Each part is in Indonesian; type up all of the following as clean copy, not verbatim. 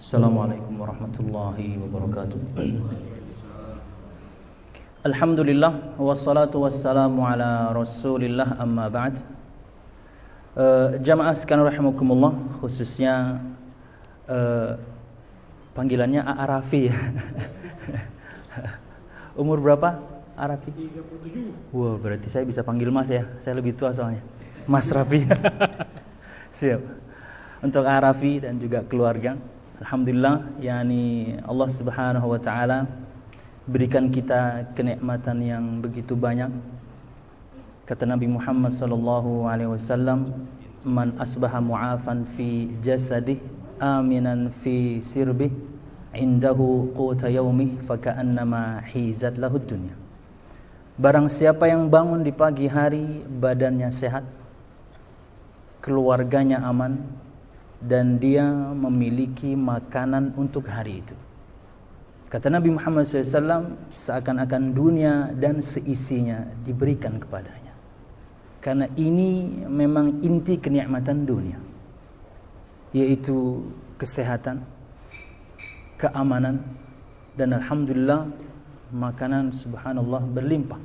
Assalamualaikum warahmatullahi wabarakatuh. Alhamdulillah wassalatu wassalamu ala Rasulillah amma ba'd. Jamaah sekalian rahimakumullah, khususnya panggilannya Arafi. Umur berapa Arafi? 37. Wah, berarti saya bisa panggil Mas ya. Saya lebih tua soalnya. Mas Rafi. Siap. Untuk Arafi dan juga keluarga, alhamdulillah, yakni Allah Subhanahu wa taala berikan kita kenikmatan yang begitu banyak. Kata Nabi Muhammad sallallahu alaihi wasallam, "Man asbaha mu'afan fi jasadih, aminan fi sirbih, indahu quta yaumih, faka'annama hizat lahud dunya." Barang siapa yang bangun di pagi hari badannya sehat, keluarganya aman, dan dia memiliki makanan untuk hari itu. Kata Nabi Muhammad SAW, seakan-akan dunia dan seisinya diberikan kepadanya. Karena ini memang inti kenikmatan dunia, yaitu kesehatan, keamanan, dan alhamdulillah makanan subhanallah berlimpah.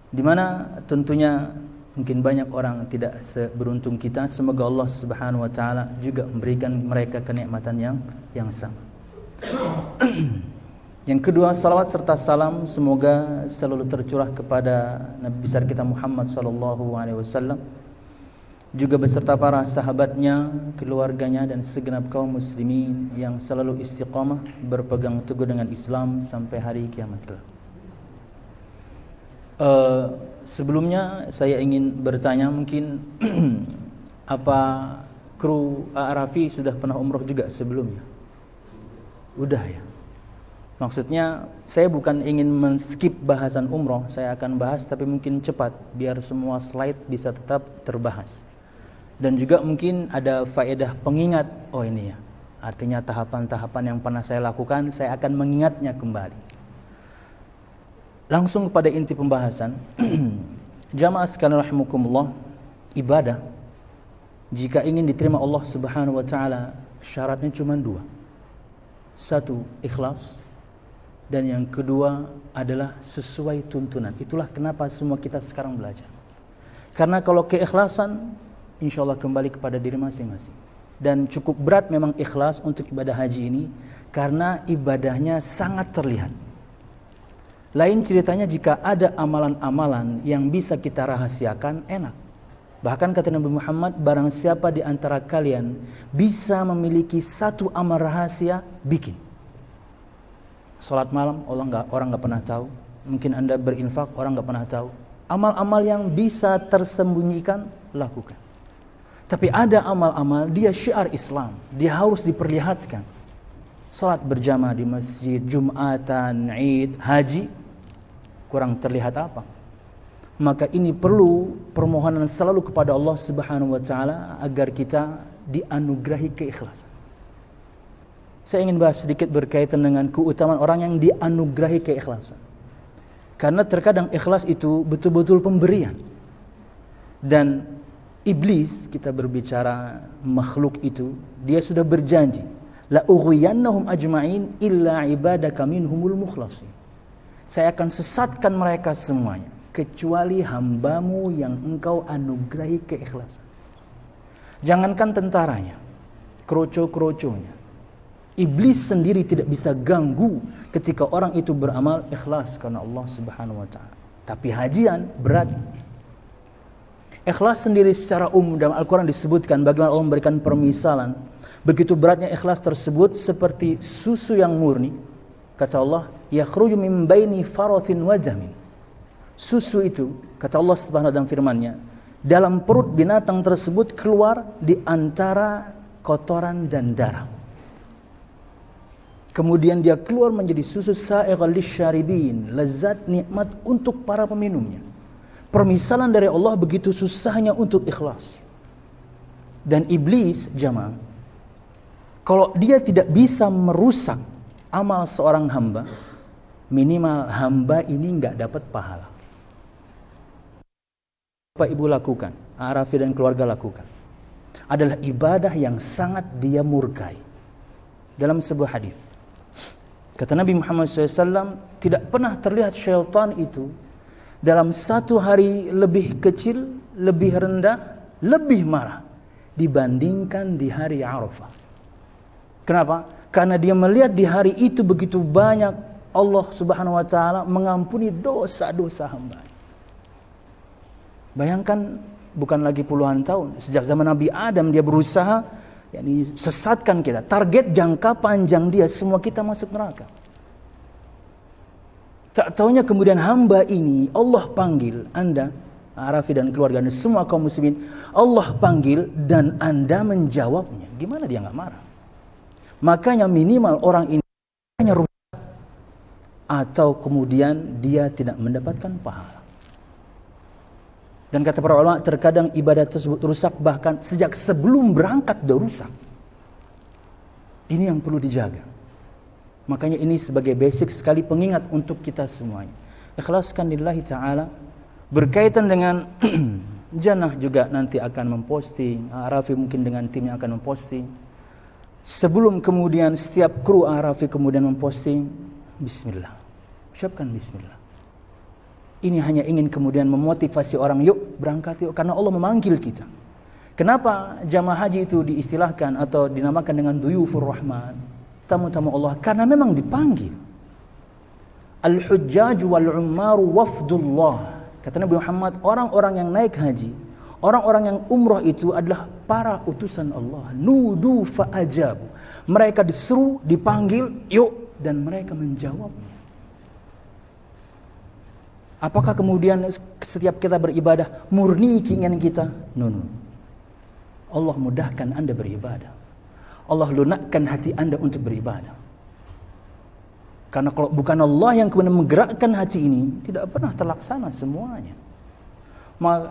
Dimana tentunya mungkin banyak orang tidak seberuntung kita. Semoga Allah Subhanahu wa taala juga memberikan mereka kenikmatan yang sama. Yang kedua, salawat serta salam semoga selalu tercurah kepada Nabi besar kita Muhammad sallallahu alaihi wasallam, juga beserta para sahabatnya, keluarganya, dan segenap kaum muslimin yang selalu istiqamah berpegang teguh dengan Islam sampai hari kiamat kelak. Sebelumnya saya ingin bertanya, mungkin apa kru Arafi sudah pernah umroh juga sebelumnya? Udah ya. Maksudnya saya bukan ingin men-skip bahasan umroh, saya akan bahas tapi mungkin cepat biar semua slide bisa tetap terbahas. Dan juga mungkin ada faedah pengingat. Oh ini ya, artinya tahapan-tahapan yang pernah saya lakukan, saya akan mengingatnya kembali. Langsung kepada inti pembahasan. Jamaah sekalian rahimakumullah, ibadah jika ingin diterima Allah Subhanahu wa taala, syaratnya cuma dua. Satu, ikhlas, dan yang kedua adalah sesuai tuntunan. Itulah kenapa semua kita sekarang belajar. Karena kalau keikhlasan, insyaallah kembali kepada diri masing-masing. Dan cukup berat memang ikhlas untuk ibadah haji ini, karena ibadahnya sangat terlihat. Lain ceritanya jika ada amalan-amalan yang bisa kita rahasiakan, enak. Bahkan kata Nabi Muhammad, barang siapa di antara kalian bisa memiliki satu amal rahasia, bikin. Salat malam, orang nggak pernah tahu. Mungkin Anda berinfak, orang nggak pernah tahu. Amal-amal yang bisa tersembunyikan, lakukan. Tapi ada amal-amal, dia syiar Islam, dia harus diperlihatkan. Salat berjamaah di masjid, Jumatan, Id, haji, kurang terlihat apa? Maka ini perlu permohonan selalu kepada Allah Subhanahu wa taala agar kita dianugerahi keikhlasan. Saya ingin bahas sedikit berkaitan dengan keutamaan orang yang dianugerahi keikhlasan. Karena terkadang ikhlas itu betul-betul pemberian. Dan iblis, kita berbicara makhluk itu, dia sudah berjanji, la ughwiyannahum ajma'in illa ibadaka minhumul mukhlasin. Saya akan sesatkan mereka semuanya, kecuali hambamu yang engkau anugerahi keikhlasan. Jangankan tentaranya, kroco-kroconya, iblis sendiri tidak bisa ganggu ketika orang itu beramal ikhlas karena Allah Subhanahu wa taala. Tapi hajian berat. Ikhlas sendiri secara umum dalam Al-Quran disebutkan bagaimana Allah memberikan permisalan. Begitu beratnya ikhlas tersebut seperti susu yang murni. Kata Allah, yakhruju min baini farathin wa jamin. Susu itu, kata Allah Subhanahu wa taala dalam firman-Nya, dalam perut binatang tersebut keluar di antara kotoran dan darah. Kemudian dia keluar menjadi susu sa'ighal lisyaribin, lezat nikmat untuk para peminumnya. Permisalan dari Allah begitu susahnya untuk ikhlas. Dan iblis, jamaah, kalau dia tidak bisa merusak amal seorang hamba, minimal hamba ini nggak dapat pahala. Apa ibu lakukan, Arafi dan keluarga lakukan, adalah ibadah yang sangat dia murkai. dalam sebuah hadis. Kata Nabi Muhammad SAW, tidak pernah terlihat syaitan itu dalam satu hari lebih kecil, lebih rendah, lebih marah dibandingkan di hari Arafah. Kenapa? Karena dia melihat di hari itu begitu banyak Allah Subhanahu wa taala mengampuni dosa-dosa hamba. Bayangkan, bukan lagi puluhan tahun, sejak zaman Nabi Adam dia berusaha sesatkan kita. Target jangka panjang dia semua kita masuk neraka. Tak taunya kemudian hamba ini Allah panggil Anda, Arafi dan keluarga dan semua kaum muslimin, Allah panggil dan Anda menjawabnya. Gimana dia enggak marah? Makanya minimal orang ini hanya rusak atau kemudian dia tidak mendapatkan pahala. Dan kata para ulama, terkadang ibadah tersebut rusak bahkan sejak sebelum berangkat sudah rusak. Ini yang perlu dijaga. Makanya ini sebagai basic sekali pengingat untuk kita semuanya. Ikhlaskan lillahi ta'ala. Berkaitan dengan Jannah juga nanti akan memposting, Arafi mungkin dengan timnya akan memposting. Sebelum kemudian setiap kru Arafi kemudian memposting, bismillah, ucapkan bismillah. Ini hanya ingin kemudian memotivasi orang, yuk berangkat yuk, karena Allah memanggil kita. Kenapa jamaah haji itu diistilahkan atau dinamakan dengan duyufur rahman, tamu-tamu Allah? Karena memang dipanggil. Al-hujjaj wal-ummaru wafdullah. Kata Nabi Muhammad, orang-orang yang naik haji, orang-orang yang umrah itu adalah para utusan Allah. Nudu fa'ajabu. Mereka diseru, dipanggil, yuk, dan mereka menjawabnya. Apakah kemudian setiap kita beribadah murni keinginan kita? No. Allah mudahkan Anda beribadah. Allah lunakkan hati Anda untuk beribadah. Karena kalau bukan Allah yang kemudian menggerakkan hati ini, tidak pernah terlaksana semuanya.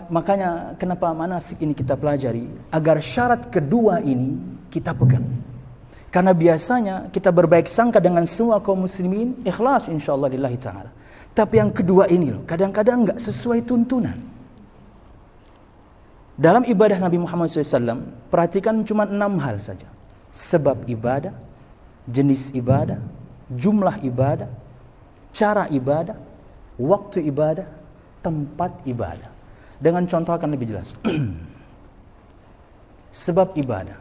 Makanya kenapa manasik ini kita pelajari, agar syarat kedua ini kita pegang. Karena biasanya kita berbaik sangka dengan semua kaum muslimin, ikhlas insyaallah lillahi ta'ala. Tapi yang kedua ini loh, kadang-kadang enggak sesuai tuntunan. Dalam ibadah Nabi Muhammad SAW, perhatikan cuma 6 hal saja. Sebab ibadah, jenis ibadah, jumlah ibadah, cara ibadah, waktu ibadah, tempat ibadah. Dengan contoh akan lebih jelas. Sebab ibadah.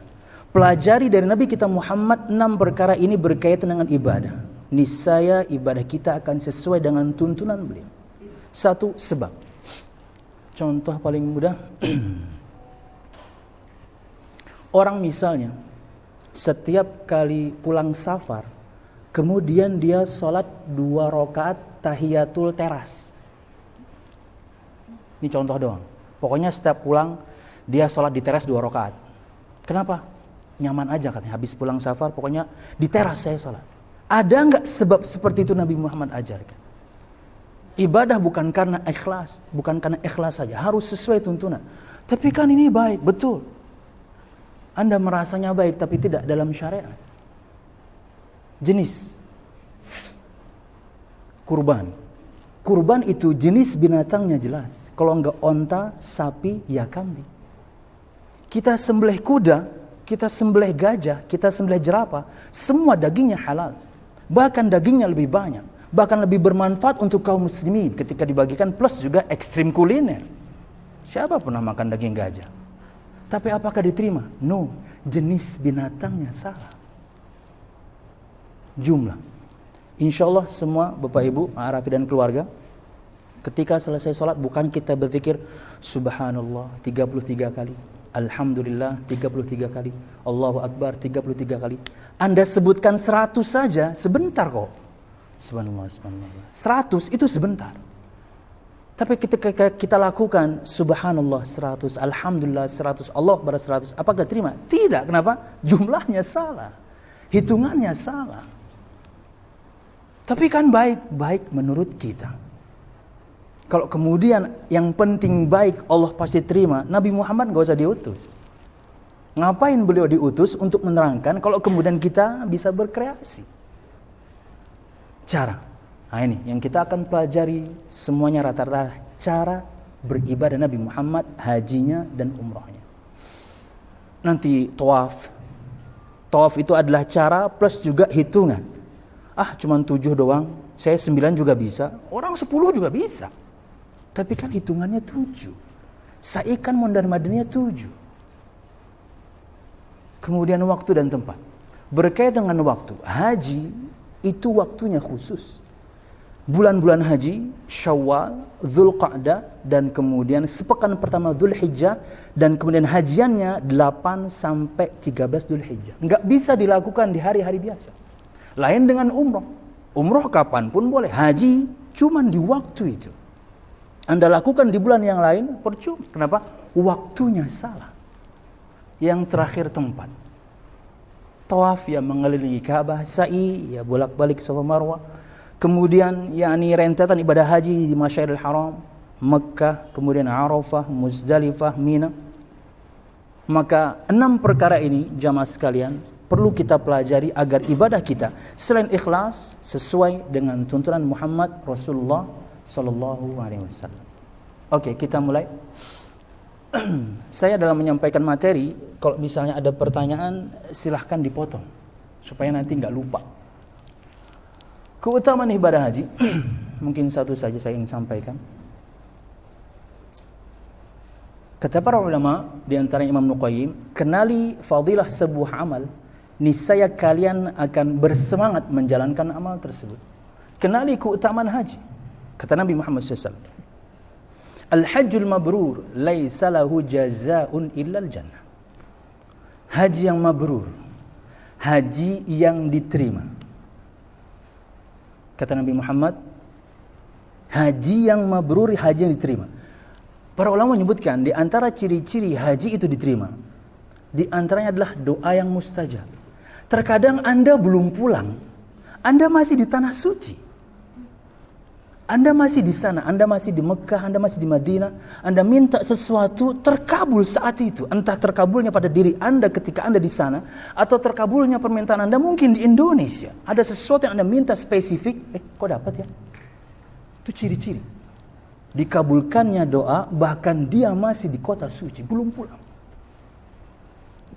Pelajari dari Nabi kita Muhammad 6 perkara ini berkaitan dengan ibadah. Niscaya ibadah kita akan sesuai dengan tuntunan beliau. 1, sebab. Contoh paling mudah. Orang misalnya setiap kali pulang safar, kemudian dia sholat 2 rakaat tahiyatul teras. Ini contoh doang. Pokoknya setiap pulang dia sholat di teras 2 rakaat. Kenapa? Nyaman aja katanya. Habis pulang safar pokoknya di teras saya sholat. Ada enggak sebab seperti itu Nabi Muhammad ajarkan? Ibadah bukan karena ikhlas, bukan karena ikhlas saja, harus sesuai tuntunan. Tapi kan ini baik, betul. Anda merasanya baik tapi tidak dalam syariat. Jenis kurban. Kurban itu jenis binatangnya jelas. Kalau enggak onta, sapi, ya kambing. Kita sembelih kuda, kita sembelih gajah, kita sembelih jerapah, semua dagingnya halal. Bahkan dagingnya lebih banyak, bahkan lebih bermanfaat untuk kaum muslimin ketika dibagikan, plus juga ekstrim kuliner. Siapa pernah makan daging gajah? Tapi apakah diterima? No, jenis binatangnya salah. Jumlah. Insya Allah semua Bapak Ibu, Arafi dan keluarga, ketika selesai sholat bukan kita berpikir Subhanallah 33 kali, Alhamdulillah 33 kali, Allahu Akbar 33 kali. Anda sebutkan 100 saja sebentar kok. Subhanallah, subhanallah. 100 itu sebentar. Tapi ketika kita lakukan Subhanallah 100, Alhamdulillah 100, Allah Akbar 100, apakah terima? Tidak. Kenapa? Jumlahnya salah, hitungannya salah. Tapi kan baik menurut kita. Kalau kemudian yang penting baik Allah pasti terima, Nabi Muhammad gak usah diutus. Ngapain beliau diutus untuk menerangkan kalau kemudian kita bisa berkreasi? Cara. Nah ini yang kita akan pelajari semuanya rata-rata cara beribadah Nabi Muhammad, hajinya dan umrahnya. Nanti tawaf, Tawaf itu adalah cara plus juga hitungan. Cuman 7 doang, saya 9 juga bisa, orang 10 juga bisa. Tapi kan hitungannya 7. Sa'i kan mondar mandirnya 7. Kemudian waktu dan tempat. Berkaitan dengan waktu, haji itu waktunya khusus. Bulan-bulan haji, Syawal, Dzulqa'dah, dan kemudian sepekan pertama Dzulhijjah, dan kemudian hajiannya 8 sampai 13 Dzulhijjah. Enggak bisa dilakukan di hari-hari biasa. Lain dengan umroh. Umroh kapanpun boleh, haji cuman di waktu itu. Anda lakukan di bulan yang lain, percuma. Kenapa? Waktunya salah. Yang terakhir tempat. Tawaf ya mengelilingi Ka'bah, sa'i ya bolak-balik Safa Marwah. Kemudian yakni rentetan ibadah haji di Masyairil Haram, Mekkah, kemudian Arafah, Muzdalifah, Mina. Maka 6 perkara ini jamaah sekalian perlu kita pelajari agar ibadah kita selain ikhlas sesuai dengan tuntunan Muhammad Rasulullah sallallahu alaihi wasallam. Oke, kita mulai. Saya dalam menyampaikan materi, kalau misalnya ada pertanyaan silahkan dipotong supaya nanti nggak lupa. Keutamaan ibadah haji mungkin satu saja saya ingin sampaikan. Kata para ulama di antara Imam Nuqayyim, kenali fadilah sebuah amal, niscaya kalian akan bersemangat menjalankan amal tersebut. Kenali keutamaan haji. Kata Nabi Muhammad SAW, Al-hajjul mabrur laisa lahu jazaa'un illal jannah. Haji yang mabrur, haji yang diterima. Kata Nabi Muhammad, haji yang mabrur, haji yang diterima. Para ulama menyebutkan di antara ciri-ciri haji itu diterima, di antaranya adalah doa yang mustajab. Terkadang Anda belum pulang, Anda masih di tanah suci. Anda masih di sana, Anda masih di Mekah, Anda masih di Madinah, Anda minta sesuatu terkabul saat itu. Entah terkabulnya pada diri Anda ketika Anda di sana, atau terkabulnya permintaan Anda mungkin di Indonesia. Ada sesuatu yang Anda minta spesifik, kok dapat ya? Itu ciri-ciri. Dikabulkannya doa, bahkan dia masih di kota suci, belum pulang.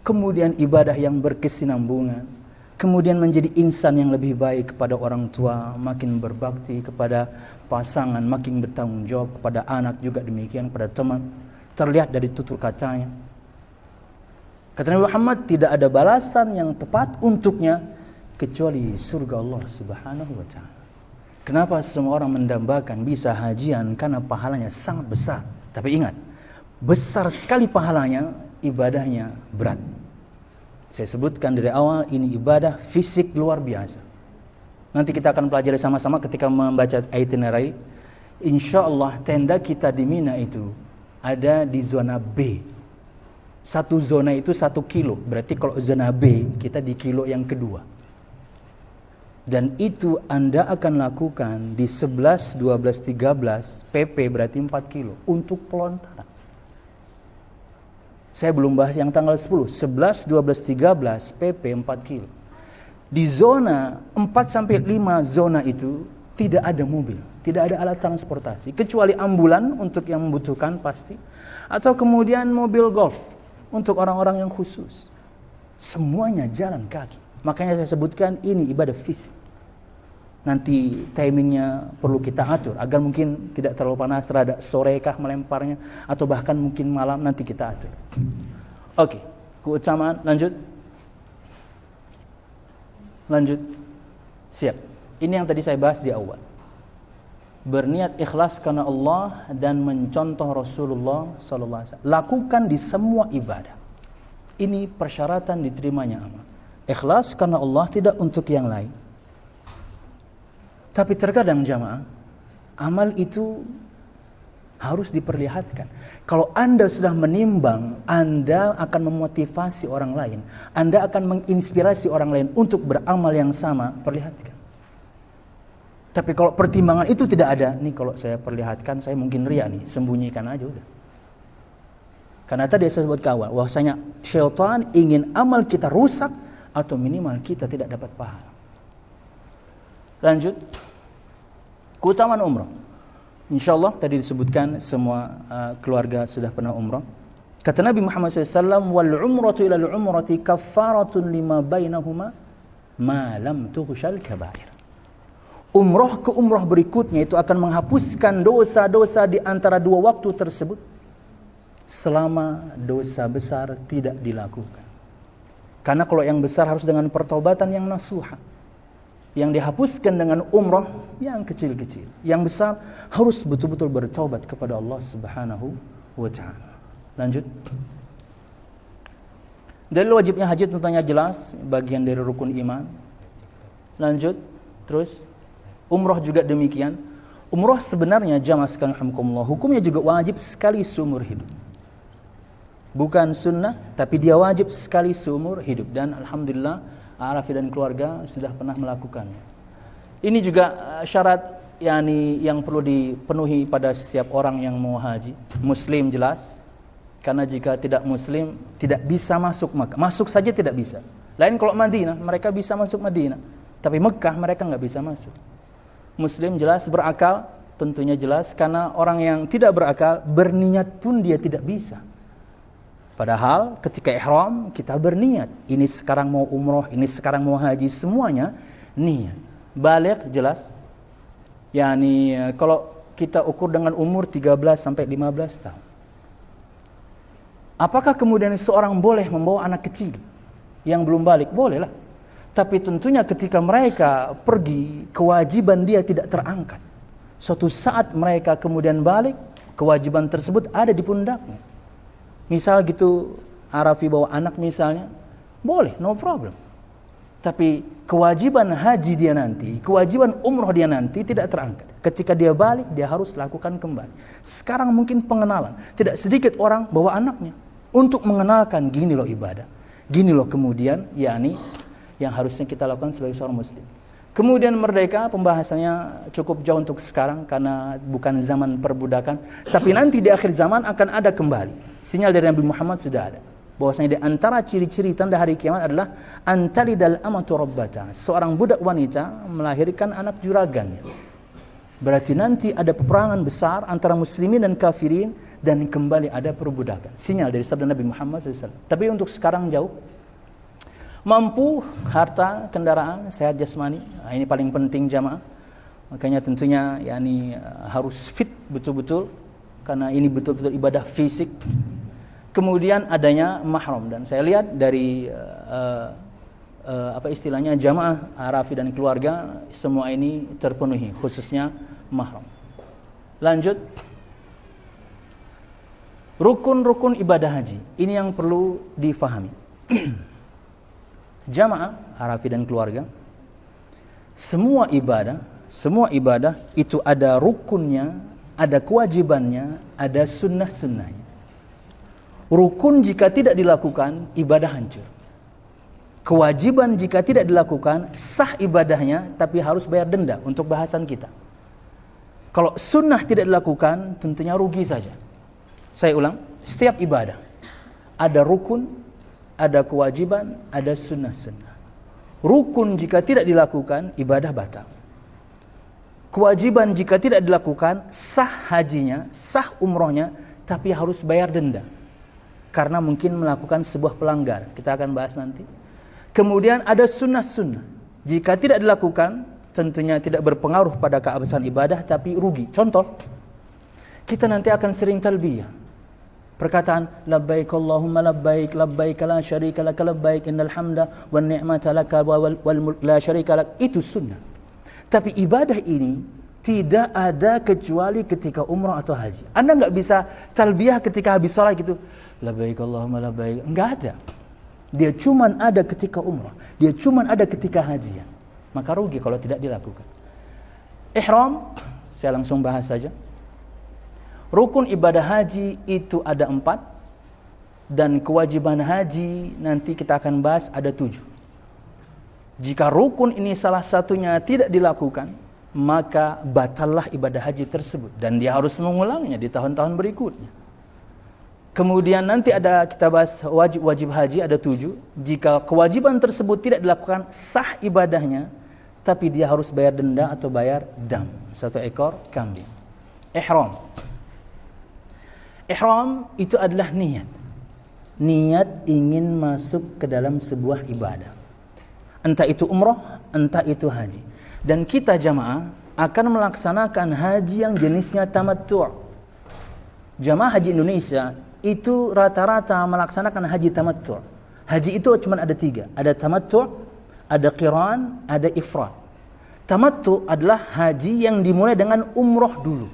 Kemudian ibadah yang berkesinambungan. Kemudian menjadi insan yang lebih baik kepada orang tua, makin berbakti kepada pasangan, makin bertanggung jawab kepada anak, juga demikian kepada teman. Terlihat dari tutur katanya. Kata Nabi Muhammad, tidak ada balasan yang tepat untuknya kecuali surga Allah Subhanahu wa ta'ala. Kenapa semua orang mendambakan bisa hajian? Karena pahalanya sangat besar. Tapi ingat, besar sekali pahalanya, ibadahnya berat. Saya sebutkan dari awal, ini ibadah fisik luar biasa. Nanti kita akan pelajari sama-sama ketika membaca itinerary. Insya Allah tenda kita di Mina itu ada di zona B. Satu zona itu 1 kilo. Berarti kalau zona B, kita di kilo yang kedua. Dan itu Anda akan lakukan di 11, 12, 13 PP berarti 4 kilo untuk pelontaran. Saya belum bahas yang tanggal 10, 11, 12, 13 PP 4 kilo. Di zona 4 sampai 5 zona itu tidak ada mobil, tidak ada alat transportasi kecuali ambulan untuk yang membutuhkan pasti, atau kemudian mobil golf untuk orang-orang yang khusus. Semuanya jalan kaki. Makanya saya sebutkan ini ibadah fisik. Nanti timingnya perlu kita atur agar mungkin tidak terlalu panas, rada sorekah melemparnya, atau bahkan mungkin malam, nanti kita atur. Oke, keutamaan, lanjut. Siap. Ini yang tadi saya bahas di awal. Berniat ikhlas karena Allah dan mencontoh Rasulullah SAW. Lakukan di semua ibadah. Ini persyaratan diterimanya amal. Ikhlas karena Allah, tidak untuk yang lain. Tapi terkadang jamaah, amal itu harus diperlihatkan. Kalau Anda sudah menimbang, Anda akan memotivasi orang lain, Anda akan menginspirasi orang lain untuk beramal yang sama, perlihatkan. Tapi kalau pertimbangan itu tidak ada, nih kalau saya perlihatkan, saya mungkin riya nih, sembunyikan aja udah. Karena tadi saya sebut ke awal, bahwasanya syaitan ingin amal kita rusak, atau minimal kita tidak dapat pahala. Lanjut, keutamaan umrah. InsyaAllah tadi disebutkan semua keluarga sudah pernah umrah. Kata Nabi Muhammad SAW, wal umratu ila al umrati kaffaratun lima bainahuma ma lam tughshal kabair. Umrah ke umrah berikutnya itu akan menghapuskan dosa-dosa di antara dua waktu tersebut selama dosa besar tidak dilakukan. Karena kalau yang besar harus dengan pertobatan yang nasuha. Yang dihapuskan dengan umrah yang kecil-kecil. Yang besar harus betul-betul bertaubat kepada Allah Subhanahu wa ta'ala. Lanjut. Dalil wajibnya haji tentunya jelas, bagian dari rukun iman. Lanjut. Terus umrah juga demikian. Umrah sebenarnya jamaah sekalian rahimakumullah, hukumnya juga wajib sekali seumur hidup. Bukan sunnah, tapi dia wajib sekali seumur hidup. Dan alhamdulillah Arafi dan keluarga sudah pernah melakukannya. Ini juga syarat yang perlu dipenuhi pada setiap orang yang mau haji. Muslim jelas. Karena jika tidak muslim, tidak bisa masuk Makkah. Masuk saja tidak bisa. Lain kalau Madinah, mereka bisa masuk Madinah. Tapi Mekah mereka nggak bisa masuk. Muslim jelas, berakal tentunya jelas. Karena orang yang tidak berakal, berniat pun dia tidak bisa. Padahal ketika ihram, kita berniat. Ini sekarang mau umroh, ini sekarang mau haji, semuanya niat. Baligh jelas. Kalau kita ukur dengan umur 13 sampai 15 tahun. Apakah kemudian seorang boleh membawa anak kecil yang belum balik? Bolehlah. Tapi tentunya ketika mereka pergi, kewajiban dia tidak terangkat. Suatu saat mereka kemudian balik, kewajiban tersebut ada di pundaknya. Misal gitu, Arafi bawa anak misalnya, boleh, no problem. Tapi kewajiban haji dia nanti, kewajiban umroh dia nanti tidak terangkat. Ketika dia balik, dia harus lakukan kembali. Sekarang mungkin pengenalan. Tidak sedikit orang bawa anaknya untuk mengenalkan gini loh ibadah. Gini loh kemudian, yang harusnya kita lakukan sebagai seorang muslim. Kemudian merdeka, pembahasannya cukup jauh untuk sekarang karena bukan zaman perbudakan. Tapi nanti di akhir zaman akan ada kembali. Sinyal dari Nabi Muhammad sudah ada. Bahwasanya di antara ciri-ciri tanda hari kiamat adalah antalidal amatu rabbata. Seorang budak wanita melahirkan anak juragannya. Berarti nanti ada peperangan besar antara muslimin dan kafirin dan kembali ada perbudakan. Sinyal dari sabda Nabi Muhammad SAW. Tapi untuk sekarang jauh. Mampu, harta, kendaraan, sehat jasmani. Nah, ini paling penting jamaah. Makanya tentunya harus fit betul-betul karena ini betul-betul ibadah fisik. Kemudian adanya mahram, dan saya lihat dari jamaah Arafi dan keluarga semua ini terpenuhi, khususnya mahram. Lanjut. Rukun-rukun ibadah haji. Ini yang perlu difahami. Jamaah Arafi dan keluarga, semua ibadah itu ada rukunnya, ada kewajibannya, ada sunnah-sunnahnya. Rukun jika tidak dilakukan, ibadah hancur. Kewajiban jika tidak dilakukan, sah ibadahnya, tapi harus bayar denda untuk bahasan kita. Kalau sunnah tidak dilakukan, tentunya rugi saja. Saya ulang, setiap ibadah ada rukun, ada kewajiban, ada sunnah-sunnah. Rukun jika tidak dilakukan, ibadah batal. Kewajiban jika tidak dilakukan, sah hajinya, sah umrohnya, tapi harus bayar denda. Karena mungkin melakukan sebuah pelanggaran. Kita akan bahas nanti. Kemudian ada sunnah-sunnah. Jika tidak dilakukan, tentunya tidak berpengaruh pada keabsahan ibadah, tapi rugi. Contoh, kita nanti akan sering talbiyah. Perkataan labbaik Allahumma labbaik labbaik la syarika lak labbaik innal hamda wan ni'mata lak wal mulk la syarika lak, itu sunnah. Tapi ibadah ini tidak ada kecuali ketika umrah atau haji. Anda enggak bisa talbiyah ketika habis salat gitu. Labbaik Allahumma labbaik. Enggak ada. Dia cuman ada ketika umrah. Dia cuman ada ketika hajian. Maka rugi kalau tidak dilakukan. Ihram, saya langsung bahas saja. Rukun ibadah haji itu ada 4. Dan kewajiban haji nanti kita akan bahas ada 7. Jika rukun ini salah satunya tidak dilakukan, maka batallah ibadah haji tersebut. Dan dia harus mengulangnya di tahun-tahun berikutnya. Kemudian nanti ada kita bahas wajib haji ada 7. Jika kewajiban tersebut tidak dilakukan, sah ibadahnya, tapi dia harus bayar denda atau bayar dam, 1 ekor kambing. Ihram. Ihram itu adalah niat. niat ingin masuk ke dalam sebuah ibadah. Entah itu umroh, entah itu haji. Dan kita jamaah akan melaksanakan haji yang jenisnya tamattu'. Jamaah haji Indonesia itu rata-rata melaksanakan haji tamattu'. Haji itu cuma ada 3. Ada tamattu', ada qiran, ada ifrad. Tamattu' adalah haji yang dimulai dengan umroh dulu.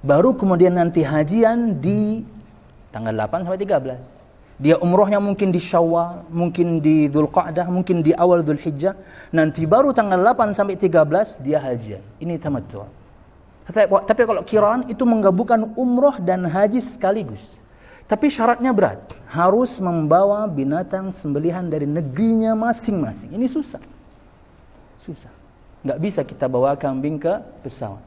Baru kemudian nanti hajian di tanggal 8 sampai 13. Dia umrohnya mungkin di Syawal, mungkin di Dzulqa'dah, mungkin di awal Dzulhijjah. Nanti baru tanggal 8 sampai 13 dia hajian. Ini tamattu'. Tapi kalau qiran itu menggabungkan umroh dan haji sekaligus. Tapi syaratnya berat. Harus membawa binatang sembelihan dari negerinya masing-masing. Ini susah. Susah. Nggak bisa kita bawa kambing ke pesawat.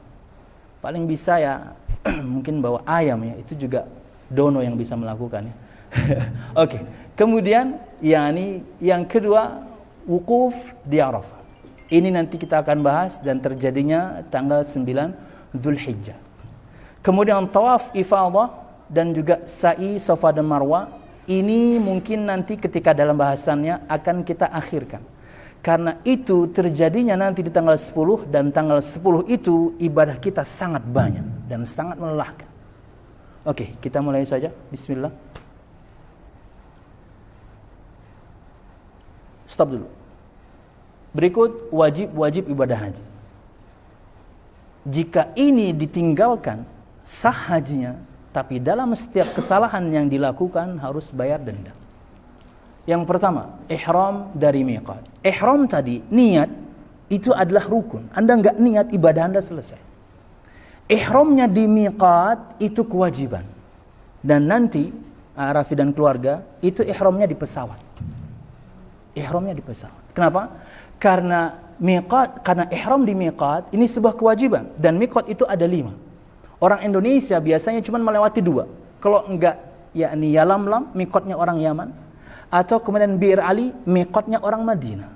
Paling bisa ya mungkin bawa ayam ya. Itu juga dono yang bisa melakukannya. Oke. Kemudian yang kedua, wukuf di Arafah. Ini nanti kita akan bahas dan terjadinya tanggal 9 Dzulhijjah. Kemudian tawaf ifadah dan juga sa'i Safa dan Marwah. Ini mungkin nanti ketika dalam bahasannya akan kita akhirkan. Karena itu terjadinya nanti di tanggal 10 dan tanggal 10 itu ibadah kita sangat banyak dan sangat melelahkan. Oke, kita mulai saja. Bismillah. Stop dulu. Berikut wajib ibadah haji. Jika ini ditinggalkan, sah hajinya, tapi dalam setiap kesalahan yang dilakukan harus bayar denda. Yang pertama, ihram dari miqat. Ihram tadi, niat, itu adalah rukun. Anda enggak niat, ibadah Anda selesai. Ihramnya di miqat, itu kewajiban. Dan nanti, Rafi dan keluarga, itu ihramnya di pesawat. Ihramnya di pesawat. Kenapa? Karena ihram di miqat ini sebuah kewajiban dan miqat itu ada 5. Orang Indonesia biasanya cuma melewati 2. Kalau enggak yakni Yalamlam, miqatnya orang Yaman, atau kemudian Bir Ali, miqatnya orang Madinah.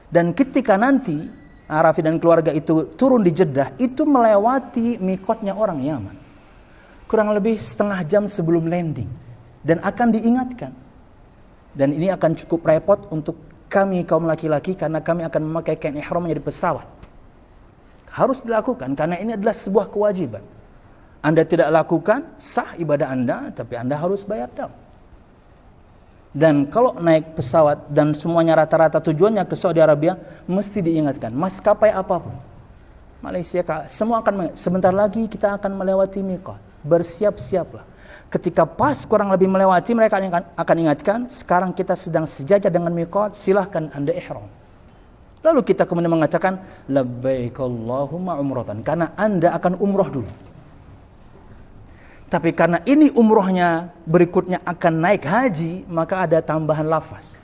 Dan ketika nanti Rafi dan keluarga itu turun di Jeddah, itu melewati miqatnya orang Yaman. Kurang lebih setengah jam sebelum landing dan akan diingatkan. Dan ini akan cukup repot untuk kami kaum laki-laki karena kami akan memakai kain ihramnya di pesawat. Harus dilakukan karena ini adalah sebuah kewajiban. Anda tidak lakukan, sah ibadah Anda, tapi Anda harus bayar dam. Dan kalau naik pesawat dan semuanya rata-rata tujuannya ke Saudi Arabia, mesti diingatkan, maskapai apapun. Malaysia, semua akan, sebentar lagi kita akan melewati miqat. Bersiap-siaplah. Ketika pas kurang lebih melewati, mereka akan ingatkan, sekarang kita sedang sejajar dengan miqat, silahkan Anda ihram. Lalu kita kemudian mengatakan, labbaik Allahumma umratan, karena Anda akan umroh dulu. Tapi karena ini umrohnya berikutnya akan naik haji, maka ada tambahan lafaz.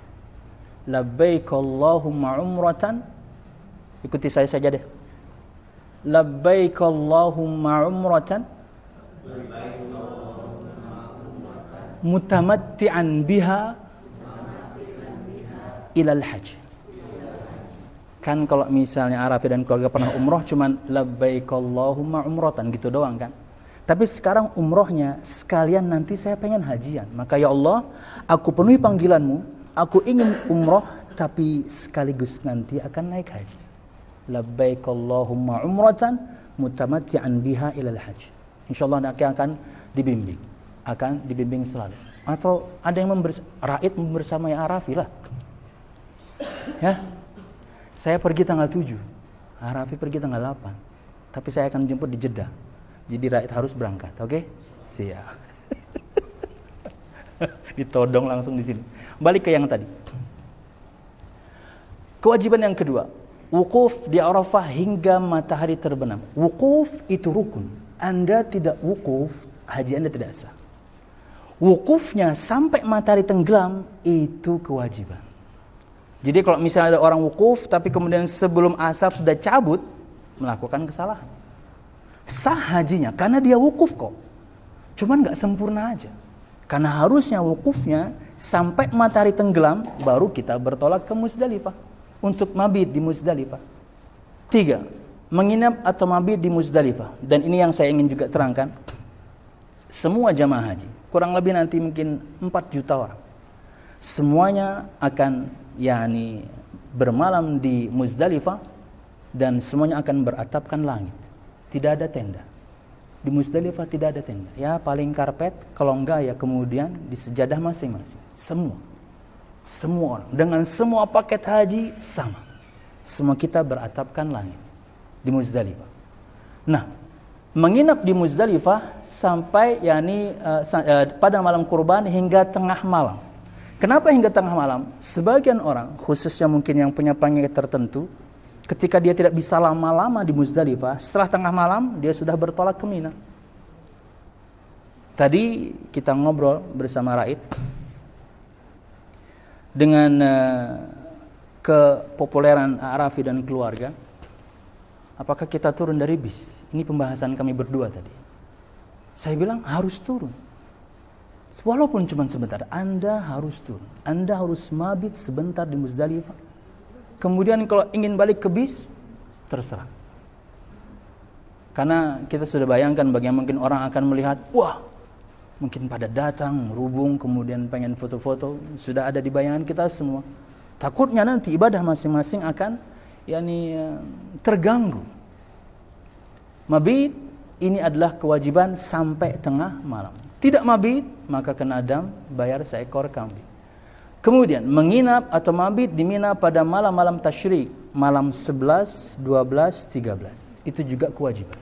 Labbaik Allahumma umratan, ikuti saya saja deh. Labbaik Allahumma umratan, mutamatti'an biha ilal hajj. Kan kalau misalnya Arafi dan keluarga pernah umroh cuman labbaik Allahumma umratan gitu doang kan. Tapi sekarang umrohnya sekalian nanti saya pengen hajian. Maka ya Allah, aku penuhi panggilanmu, aku ingin umroh tapi sekaligus nanti akan naik haji. Labbaik Allahumma umratan mutamatti'an biha ilal hajj. Insyaallah akan dibimbing. Akan dibimbing selalu. Atau ada yang raid bersamai Arafi lah. Ya. Saya pergi tanggal 7. Arafi pergi tanggal 8. Tapi saya akan jemput di Jeddah. Jadi raid harus berangkat, oke? Siap. Ditodong langsung di sini. Balik ke yang tadi. Kewajiban yang kedua, wukuf di Arafah hingga matahari terbenam. Wukuf itu rukun. Anda tidak wukuf, haji Anda tidak sah. Wukufnya sampai matahari tenggelam itu kewajiban. Jadi kalau misalnya ada orang wukuf tapi kemudian sebelum asar sudah cabut, melakukan kesalahan. Sah hajinya karena dia wukuf kok. Cuman nggak sempurna aja. Karena harusnya wukufnya sampai matahari tenggelam baru kita bertolak ke Muzdalifah untuk mabit di Muzdalifah. 3. Menginap atau mabit di Muzdalifah. Dan ini yang saya ingin juga terangkan. semua jamaah haji, kurang lebih nanti mungkin 4 juta orang, semuanya akan bermalam di Muzdalifah, dan semuanya akan beratapkan langit. Tidak ada tenda. Di Muzdalifah tidak ada tenda. Ya paling karpet, kalau enggak ya kemudian di sejadah masing-masing. Semua orang dengan semua paket haji sama. Semua kita beratapkan langit di Muzdalifah. Nah, menginap di Muzdalifah sampai pada malam kurban hingga tengah malam. Kenapa hingga tengah malam? Sebagian orang, khususnya mungkin yang punya penyakit tertentu, ketika dia tidak bisa lama-lama di Muzdalifah, setelah tengah malam dia sudah bertolak ke Mina. Tadi kita ngobrol bersama Raid dengan kepopuleran Arafi dan keluarga. Apakah kita turun dari bis? Ini pembahasan kami berdua tadi. Saya bilang harus turun. Walaupun cuma sebentar, Anda harus turun. Anda harus mabit sebentar di Muzdalifah. Kemudian kalau ingin balik ke bis, terserah. Karena kita sudah bayangkan bagaimana mungkin orang akan melihat, wah, mungkin pada datang, merubung, kemudian pengen foto-foto, sudah ada di bayangan kita semua. Takutnya nanti ibadah masing-masing akan terganggu. Mabit ini adalah kewajiban sampai tengah malam. Tidak mabit, maka kena dam, bayar seekor kambing. Kemudian menginap atau mabit di Mina pada malam-malam tasyrik, malam 11, 12, 13. Itu juga kewajiban.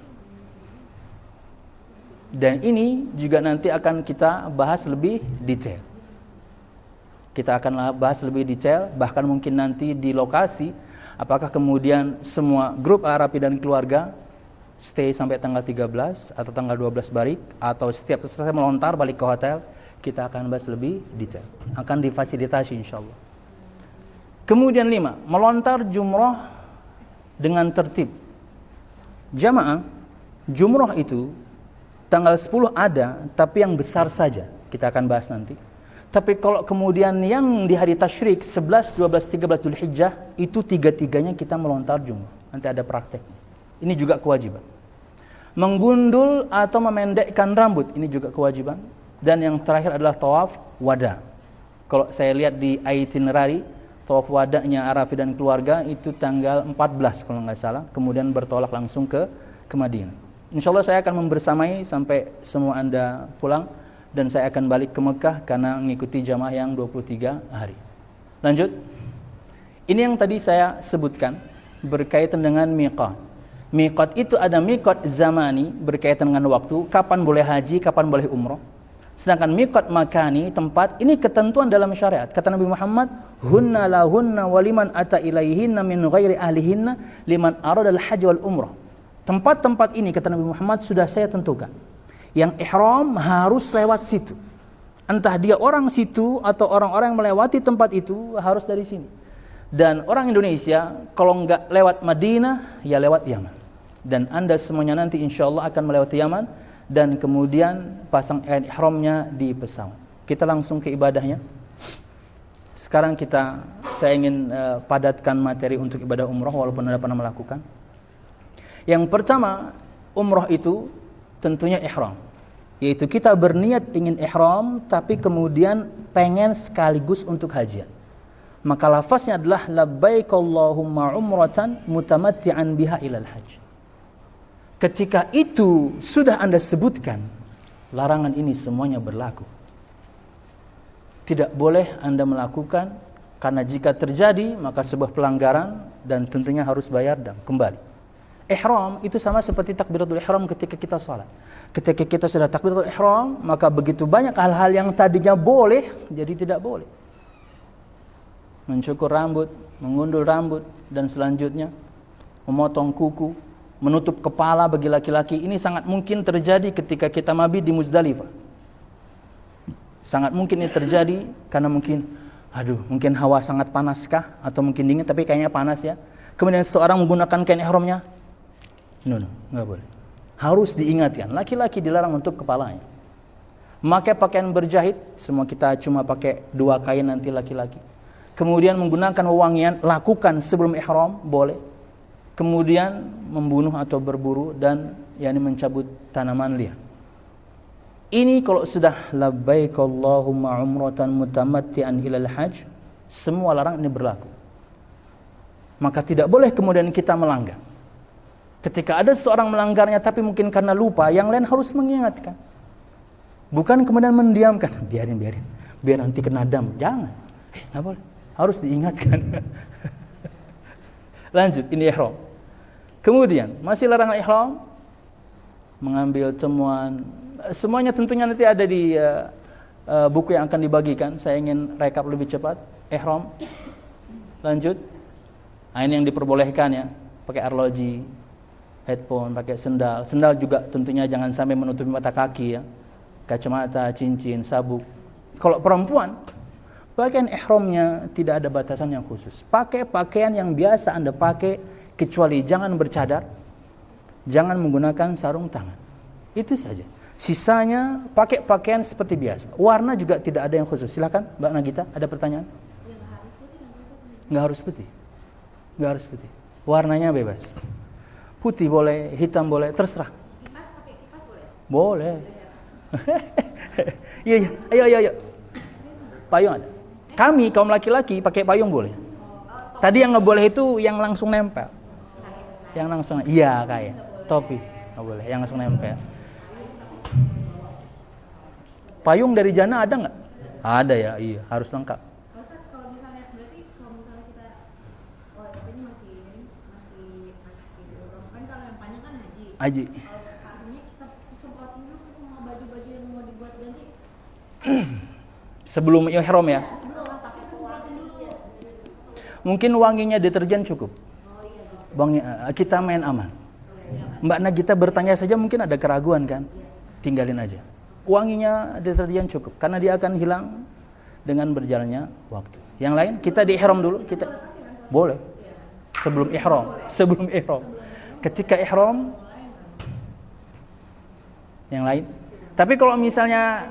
Dan ini juga nanti akan kita bahas lebih detail. Kita akan bahas lebih detail, bahkan mungkin nanti di lokasi, apakah kemudian semua grup Arafi dan keluarga stay sampai tanggal 13 atau tanggal 12 balik, atau setiap selesai melontar balik ke hotel. Kita akan bahas lebih detail. Akan difasilitasi insyaallah. Kemudian 5, melontar jumrah dengan tertib. Jamaah, jumrah itu tanggal 10 ada, tapi yang besar saja. Kita akan bahas nanti. Tapi kalau kemudian yang di hari tasyrik 11, 12, 13 Dzulhijjah, itu tiga-tiganya kita melontar jumrah. Nanti ada prakteknya. Ini juga kewajiban. Menggundul atau memendekkan rambut, ini juga kewajiban. Dan yang terakhir adalah tawaf wada. Kalau saya lihat di itinerary, tawaf wadanya Arafi dan keluarga itu tanggal 14 kalau nggak salah. Kemudian bertolak langsung ke Madinah. InsyaAllah saya akan membersamai sampai semua Anda pulang. Dan saya akan balik ke Mekah karena mengikuti jamaah yang 23 hari. Lanjut. Ini yang tadi saya sebutkan berkaitan dengan miqat. Miqat itu ada miqat zamani berkaitan dengan waktu, kapan boleh haji, kapan boleh umrah. Sedangkan miqat makani, tempat, ini ketentuan dalam syariat. Kata Nabi Muhammad, hunna lahunna waliman ata ilaihinna min ghairi ahlihinna liman aradal hajj wal umrah. Tempat-tempat ini, kata Nabi Muhammad, sudah saya tentukan. Yang ihram harus lewat situ. Entah dia orang situ atau orang-orang yang melewati tempat itu harus dari sini. Dan orang Indonesia, kalau enggak lewat Madinah, ya lewat Yaman. Dan Anda semuanya nanti insyaAllah akan melewati Yaman. Dan kemudian pasang ihramnya di pesawat. Kita langsung ke ibadahnya. Sekarang saya ingin padatkan materi untuk ibadah umrah walaupun Anda pernah melakukan. Yang pertama, umrah itu tentunya ihram. Yaitu kita berniat ingin ihram tapi kemudian pengen sekaligus untuk hajian. Maka lafaznya adalah labbaik Allahumma umratan mutamatti'an biha ilal hajj. Ketika itu sudah Anda sebutkan, larangan ini semuanya berlaku. Tidak boleh Anda melakukan, karena jika terjadi maka sebuah pelanggaran dan tentunya harus bayar dam kembali. Ihram itu sama seperti takbiratul ihram ketika kita salat. Ketika kita sudah takbiratul ihram, maka begitu banyak hal-hal yang tadinya boleh jadi tidak boleh. Mencukur rambut, mengundul rambut, dan selanjutnya memotong kuku, menutup kepala bagi laki-laki, ini sangat mungkin terjadi ketika kita mabit di Muzdalifah. Sangat mungkin ini terjadi karena mungkin hawa sangat panaskah atau mungkin dingin, tapi kayaknya panas ya. Kemudian seorang menggunakan kain ihramnya, nggak boleh. Harus diingatkan, laki-laki dilarang menutup kepalanya. Memakai pakaian berjahit, semua kita cuma pakai 2 kain nanti laki-laki. Kemudian menggunakan wewangian, lakukan sebelum ihram, boleh. Kemudian membunuh atau berburu dan mencabut tanaman liar. Ini kalau sudah labbaik Allahumma umratan mutamatti'an ilal hajj, semua larangan ini berlaku. Maka tidak boleh kemudian kita melanggar. Ketika ada seorang melanggarnya tapi mungkin karena lupa, yang lain harus mengingatkan. Bukan kemudian mendiamkan, biarin, biar nanti kena dam. Jangan. Nggak boleh. Harus diingatkan. Lanjut, ini ihram. Kemudian, masih larangan ihram, mengambil temuan. Semuanya tentunya nanti ada di buku yang akan dibagikan. Saya ingin rekap lebih cepat. Ihram. Lanjut. Nah, ini yang diperbolehkan ya. Pakai arloji, headphone, pakai sendal. Sendal juga tentunya jangan sampai menutupi mata kaki ya. Kacamata, cincin, sabuk. Kalau perempuan, pakaian ihramnya tidak ada batasan yang khusus. Pakai pakaian yang biasa Anda pakai, kecuali jangan bercadar, jangan menggunakan sarung tangan. Itu saja. Sisanya pakai pakaian seperti biasa. Warna juga tidak ada yang khusus. Silakan Mbak Nagita, ada pertanyaan? Nggak harus putih. Nggak harus putih. Warnanya bebas. Putih boleh, hitam boleh, terserah. Kipas, pakai kipas boleh? Boleh. Iya. Ayo. Payung ada. Kami kaum laki-laki pakai payung boleh. Tadi yang nggak boleh itu yang langsung nempel. Yang langsung, iya kayak topi nggak boleh. Yang langsung nempel. Payung dari jana ada nggak? Ada ya, iya harus lengkap. Ustaz, kalau misalnya berarti kalau misalnya kita, ini masih kan kalau yang panjang kan haji. Haji. Kalau akhirnya kita semprotin dulu ke semua baju-baju yang mau dibuat ganti. Sebelum ihram ya. Sebelum, tapi kita semprotin dulu. Mungkin wanginya deterjen cukup. Wangi, kita main aman. Mbak Nagita bertanya saja mungkin ada keraguan kan? Tinggalin aja. Wanginya deterjen cukup karena dia akan hilang dengan berjalannya waktu. Yang lain kita di ihram dulu, kita boleh. Sebelum ihram. Ketika ihram yang lain. Tapi kalau misalnya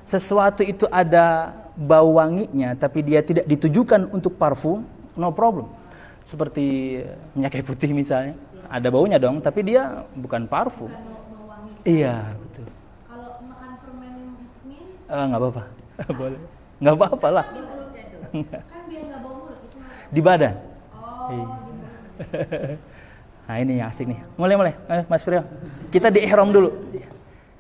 sesuatu itu ada bau wanginya tapi dia tidak ditujukan untuk parfum, no problem. Seperti minyak kayu putih misalnya, ada baunya dong, tapi dia bukan parfum. Iya, betul. Kalau makan permen mint, Nggak apa-apa. Boleh. Nggak apa-apa lah. di mulutnya itu. Kan biar nggak bau mulut itu. Di badan. Oh, Iya. di mulut. Nah ini yang asik nih. Mulai. Mas Firyo. Kita di ihram dulu.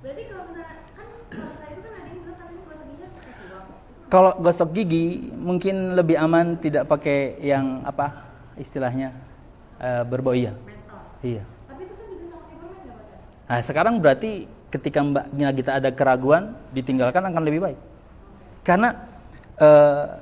Berarti kalau misalnya kan kalau saya itu kan ada yang bilang katanya gosok gigi harus pakai siwak. Kalau gosok gigi mungkin lebih aman tidak pakai yang apa istilahnya berbau iya. Mentol. Iya. Tapi itu kan juga sama kayak permen nggak Pak? Nah sekarang berarti ketika Mbaknya kita ada keraguan ditinggalkan akan lebih baik. Karena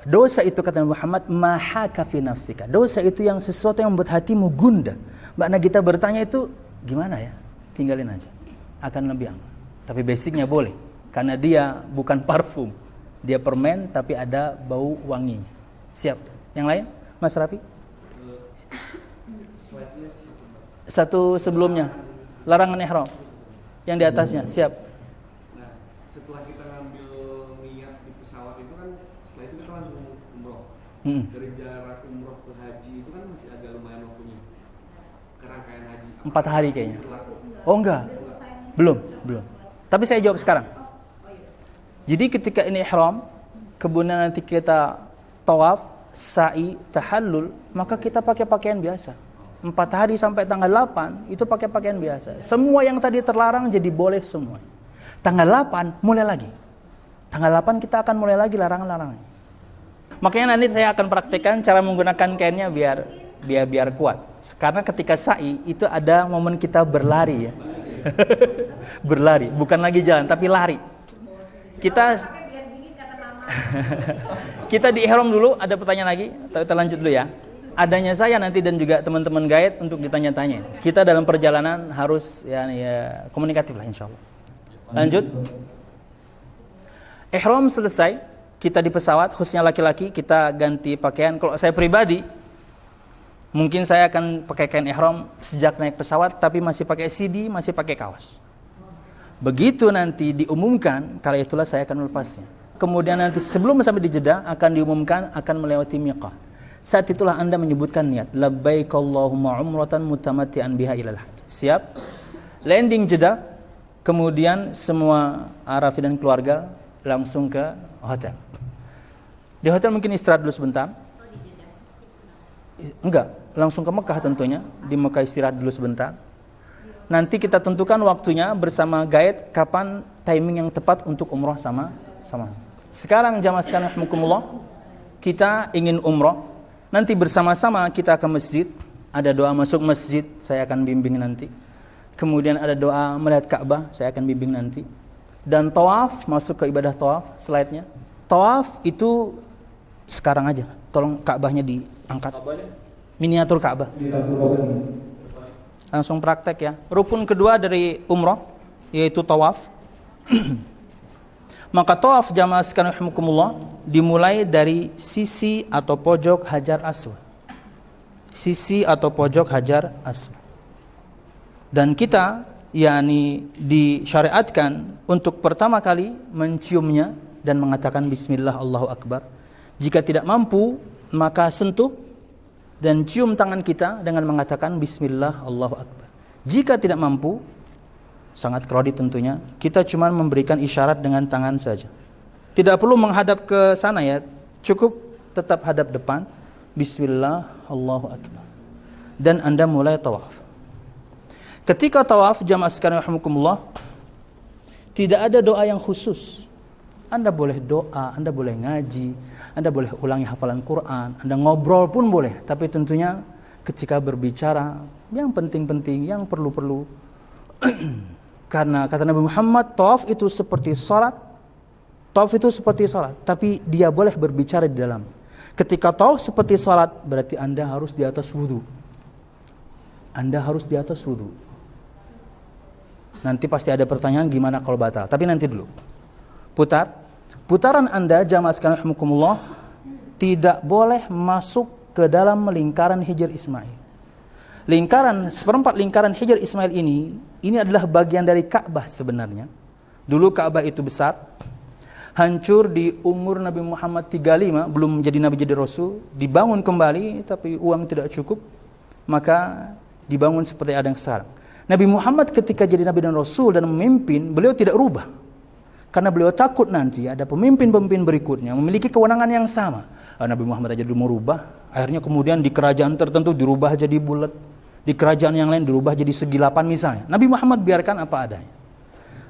dosa itu kata Muhammad mahaka fi nafsika. Dosa itu yang sesuatu yang membuat hatimu gundah. Mbak Nagita bertanya itu gimana ya? Tinggalin aja. Akan lebih aman. Tapi basicnya boleh. Karena dia bukan parfum. Dia permen tapi ada bau wanginya. Siap. Yang lain? Mas Rafi? Satu sebelumnya. Larangan ihram. Yang di atasnya. Siap. Nah, setelah kita ngambil niat di pesawat itu kan, setelah itu kita langsung umroh. Dari jarak umroh ke haji itu kan masih agak lumayan waktunya. Kerangkaian haji. 4 hari kayaknya. Berlaku? Oh enggak. Belum. Tapi saya jawab sekarang. Jadi ketika ini ihram, kemudian nanti kita tawaf, sa'i, tahallul, maka kita pakai pakaian biasa. 4 hari sampai tanggal 8 itu pakai pakaian biasa. Semua yang tadi terlarang jadi boleh semua. Tanggal 8 mulai lagi. Tanggal 8 kita akan mulai lagi larangan-larangannya. Makanya nanti saya akan praktekkan cara menggunakan kainnya biar kuat. Karena ketika sa'i itu ada momen kita berlari ya. Berlari, bukan lagi jalan tapi lari. Kita kita di ihram dulu, ada pertanyaan lagi? Kita lanjut dulu ya. Adanya saya nanti dan juga teman-teman guide untuk ditanya-tanya. Kita dalam perjalanan harus ya komunikatif lah insyaallah. Lanjut. Ihram selesai, kita di pesawat, khususnya laki-laki kita ganti pakaian. Kalau saya pribadi, mungkin saya akan pakai kain ihram sejak naik pesawat, tapi masih pakai CD, masih pakai kaos. Begitu nanti diumumkan, kala itulah saya akan melepasnya. Kemudian nanti sebelum sampai di Jeddah akan diumumkan akan melewati miqat. Saat itulah Anda menyebutkan niat, labbaik Allahumma umratan mutamatti'an biha ilal hajj. Siap? Landing Jeddah, kemudian semua Arafi dan keluarga langsung ke hotel. Di hotel mungkin istirahat dulu sebentar. Enggak, langsung ke Mekah tentunya. Di Mekah istirahat dulu sebentar. Nanti kita tentukan waktunya bersama guide kapan timing yang tepat untuk umroh sama. Sekarang jamaah sekalian rahimakumullah, kita ingin umroh. Nanti bersama-sama kita ke masjid. Ada doa masuk masjid, saya akan bimbing nanti. Kemudian ada doa melihat Ka'bah, saya akan bimbing nanti. Dan tawaf, masuk ke ibadah tawaf, slide-nya. Tawaf itu sekarang aja, tolong Ka'bahnya diangkat. Miniatur Ka'bah. Langsung praktek ya. Rukun kedua dari umroh yaitu tawaf. Maka tawaf jamaah sekalian rahimakumullah dimulai dari sisi atau pojok Hajar Aswad. Sisi atau pojok Hajar Aswad. Dan kita disyariatkan untuk pertama kali menciumnya dan mengatakan bismillah Allahu Akbar. Jika tidak mampu, maka sentuh dan cium tangan kita dengan mengatakan bismillah Allahu Akbar. Jika tidak mampu, sangat kredit tentunya, kita cuma memberikan isyarat dengan tangan saja. Tidak perlu menghadap ke sana ya, cukup tetap hadap depan. Bismillah Allahu Akbar. Dan Anda mulai tawaf. Ketika tawaf jamaah sekalian rahimakumullah, tidak ada doa yang khusus. Anda boleh doa, Anda boleh ngaji, Anda boleh ulangi hafalan Quran, Anda ngobrol pun boleh. Tapi tentunya ketika berbicara, yang penting-penting, yang perlu-perlu. Karena kata Nabi Muhammad, tawaf itu seperti salat. Tawaf itu seperti salat, tapi dia boleh berbicara di dalamnya. Ketika tawaf seperti salat, berarti Anda harus di atas wudu. Anda harus di atas wudu. Nanti pasti ada pertanyaan gimana kalau batal, tapi nanti dulu. Putaran Anda jamaah sekalian rahimakumullah tidak boleh masuk ke dalam lingkaran Hijr Ismail. Seperempat lingkaran Hijr Ismail ini adalah bagian dari Ka'bah sebenarnya. Dulu Ka'bah itu besar, hancur di umur Nabi Muhammad 35, belum menjadi Nabi jadi Rasul, dibangun kembali tapi uang tidak cukup, maka dibangun seperti ada yang sekarang. Nabi Muhammad ketika jadi Nabi dan Rasul dan memimpin, beliau tidak rubah. Karena beliau takut nanti ada pemimpin-pemimpin berikutnya memiliki kewenangan yang sama. Nabi Muhammad aja dulu merubah, akhirnya kemudian di kerajaan tertentu dirubah jadi bulat, di kerajaan yang lain dirubah jadi segi 8 misalnya. Nabi Muhammad biarkan apa adanya.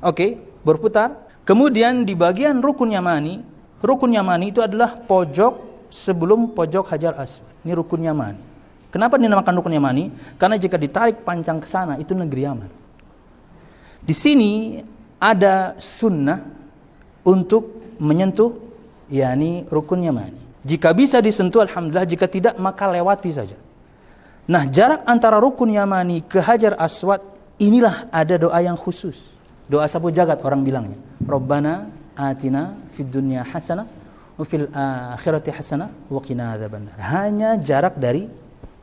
Oke, berputar. Kemudian di bagian Rukun Yamani itu adalah pojok sebelum pojok Hajar Aswad. Ini Rukun Yamani. Kenapa dinamakan Rukun Yamani? Karena jika ditarik panjang ke sana itu negeri Yaman. Di sini ada sunnah untuk menyentuh Rukun Yamani. Jika bisa disentuh alhamdulillah, jika tidak maka lewati saja. Nah, jarak antara Rukun Yamani ke Hajar Aswad inilah ada doa yang khusus. Doa sapu jagat orang bilangnya. Rabbana atina fid dunya hasanah wa fil akhirati hasanah wa qina adzabannar. Hanya jarak dari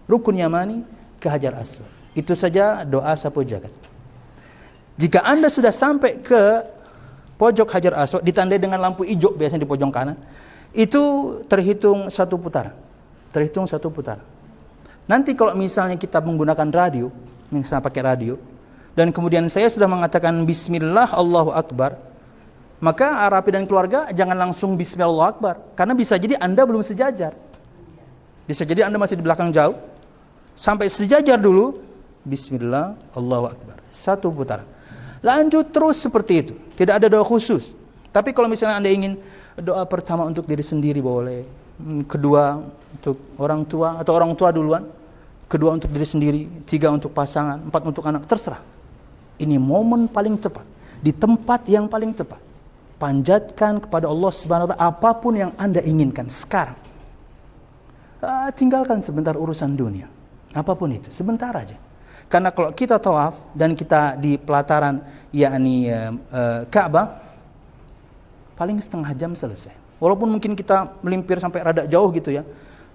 Rukun Yamani ke Hajar Aswad. Itu saja doa sapu jagat. Jika Anda sudah sampai ke pojok Hajar Aswad, ditandai dengan lampu hijau biasanya di pojok kanan, itu terhitung satu putaran. Nanti kalau misalnya kita menggunakan radio, misalnya pakai radio, dan kemudian saya sudah mengatakan Bismillah Allahu Akbar, maka Arafi dan keluarga jangan langsung Bismillah Allahu Akbar, karena bisa jadi Anda belum sejajar. Bisa jadi Anda masih di belakang jauh. Sampai sejajar dulu, Bismillah Allahu Akbar. Satu putaran. Lanjut terus seperti itu. Tidak ada doa khusus. Tapi kalau misalnya Anda ingin doa pertama untuk diri sendiri boleh. Kedua untuk orang tua atau orang tua duluan. Kedua untuk diri sendiri. Tiga untuk pasangan. Empat untuk anak. Terserah. Ini momen paling tepat. Di tempat yang paling tepat. Panjatkan kepada Allah Subhanahu wa ta'ala apapun yang Anda inginkan sekarang. Tinggalkan sebentar urusan dunia. Apapun itu. Sebentar aja. Karena kalau kita tawaf dan kita di pelataran Ka'bah, paling setengah jam selesai. Walaupun mungkin kita melimpir sampai rada jauh gitu ya,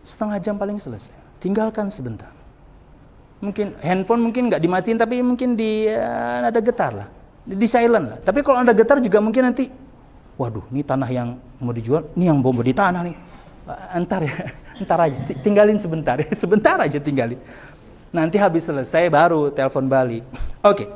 setengah jam paling selesai. Tinggalkan sebentar. Mungkin handphone mungkin nggak dimatiin, tapi mungkin ada getar lah, di silent lah. Tapi kalau ada getar juga mungkin nanti, waduh, ini tanah yang mau dijual, ini yang mau di tanah nih. Entar aja, tinggalin sebentar, sebentar aja tinggalin. Nanti habis selesai baru telepon balik. Oke.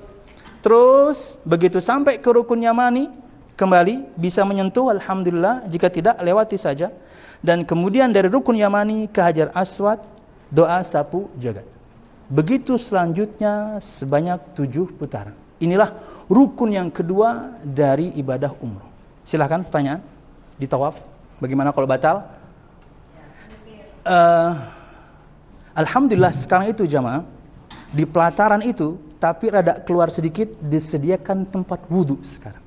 Terus begitu sampai ke rukun yamani, kembali bisa menyentuh, alhamdulillah. Jika tidak, lewati saja. Dan kemudian dari rukun yamani ke Hajar Aswad, doa sapu jagat. Begitu selanjutnya sebanyak 7 putaran. Inilah rukun yang kedua dari ibadah umroh. Silahkan pertanyaan di tawaf. Bagaimana kalau batal? Alhamdulillah sekarang itu jamaah, di pelataran itu, tapi rada keluar sedikit, disediakan tempat wudhu sekarang.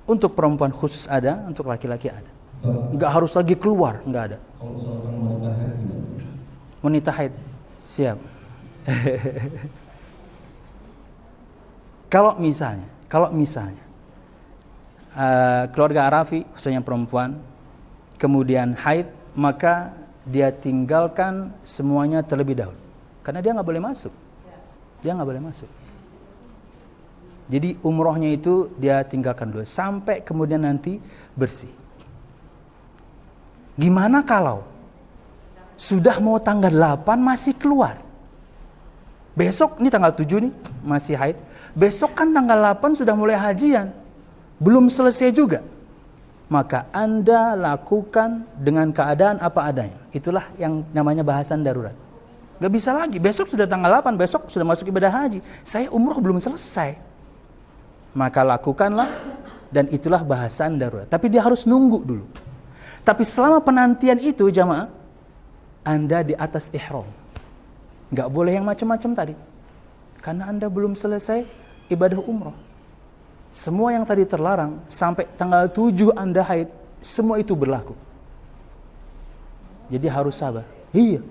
Untuk perempuan khusus ada, untuk laki-laki ada. Nggak harus lagi keluar, nggak ada. Wanita haid, siap. Kalau misalnya keluarga Arafi, khususnya perempuan, kemudian haid, maka dia tinggalkan semuanya terlebih dahulu, karena dia nggak boleh masuk. Dia nggak boleh masuk. Jadi umrohnya itu dia tinggalkan dulu sampai kemudian nanti bersih. Gimana kalau sudah mau tanggal 8 masih keluar? Besok, ini tanggal 7 nih, masih haid. Besok kan tanggal 8 sudah mulai hajian. Belum selesai juga. Maka Anda lakukan dengan keadaan apa adanya. Itulah yang namanya bahasan darurat. Gak bisa lagi, besok sudah tanggal 8, besok sudah masuk ibadah haji. Saya umroh belum selesai. Maka lakukanlah, dan itulah bahasan darurat. Tapi dia harus nunggu dulu. Tapi selama penantian itu jamaah, Anda di atas ihram. Gak boleh yang macam-macam tadi. Karena Anda belum selesai ibadah umroh. Semua yang tadi terlarang, sampai tanggal 7 Anda haid, semua itu berlaku. Jadi harus sabar. Iya.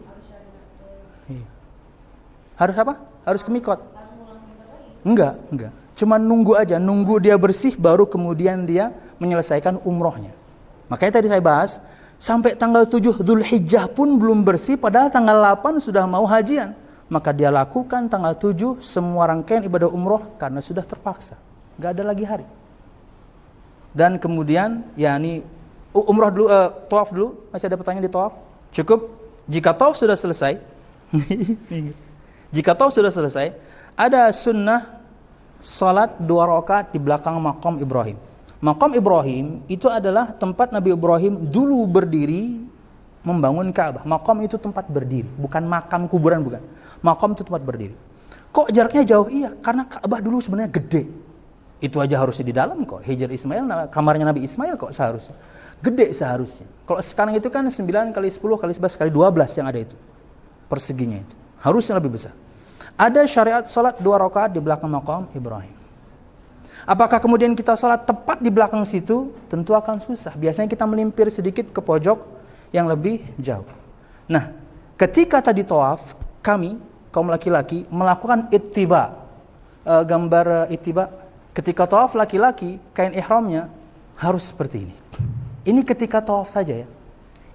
Harus apa? Harus ke mikot. Enggak. Cuma nunggu aja, nunggu dia bersih, baru kemudian dia menyelesaikan umrohnya. Makanya tadi saya bahas, sampai tanggal 7 Dzulhijjah pun belum bersih, padahal tanggal 8 sudah mau hajian. Maka dia lakukan tanggal 7 semua rangkaian ibadah umroh karena sudah terpaksa. Gak ada lagi hari. Dan kemudian yakni umroh dulu, tawaf dulu. Masih ada pertanyaan di tawaf? Cukup. Jika tawaf sudah selesai, ada sunnah salat 2 rakaat di belakang maqam Ibrahim. Maqam Ibrahim itu adalah tempat Nabi Ibrahim dulu berdiri membangun Ka'bah. Maqam itu tempat berdiri, bukan makam kuburan, bukan. Maqam itu tempat berdiri. Kok jaraknya jauh? Iya, karena Ka'bah dulu sebenarnya gede. Itu aja harusnya di dalam kok. Hajar Ismail, kamarnya Nabi Ismail kok seharusnya. Gede seharusnya. Kalau sekarang itu kan 9 kali 10 kali 11 kali 12 yang ada itu. Perseginya itu. Harusnya lebih besar. Ada syariat salat 2 rakaat di belakang maqam Ibrahim. Apakah kemudian kita salat tepat di belakang situ? Tentu akan susah. Biasanya kita melimpir sedikit ke pojok yang lebih jauh. Nah, ketika tadi tawaf, kami kaum laki-laki melakukan ittiba. Gambar ittiba. Ketika tawaf laki-laki, kain ihramnya harus seperti ini. Ini ketika tawaf saja ya.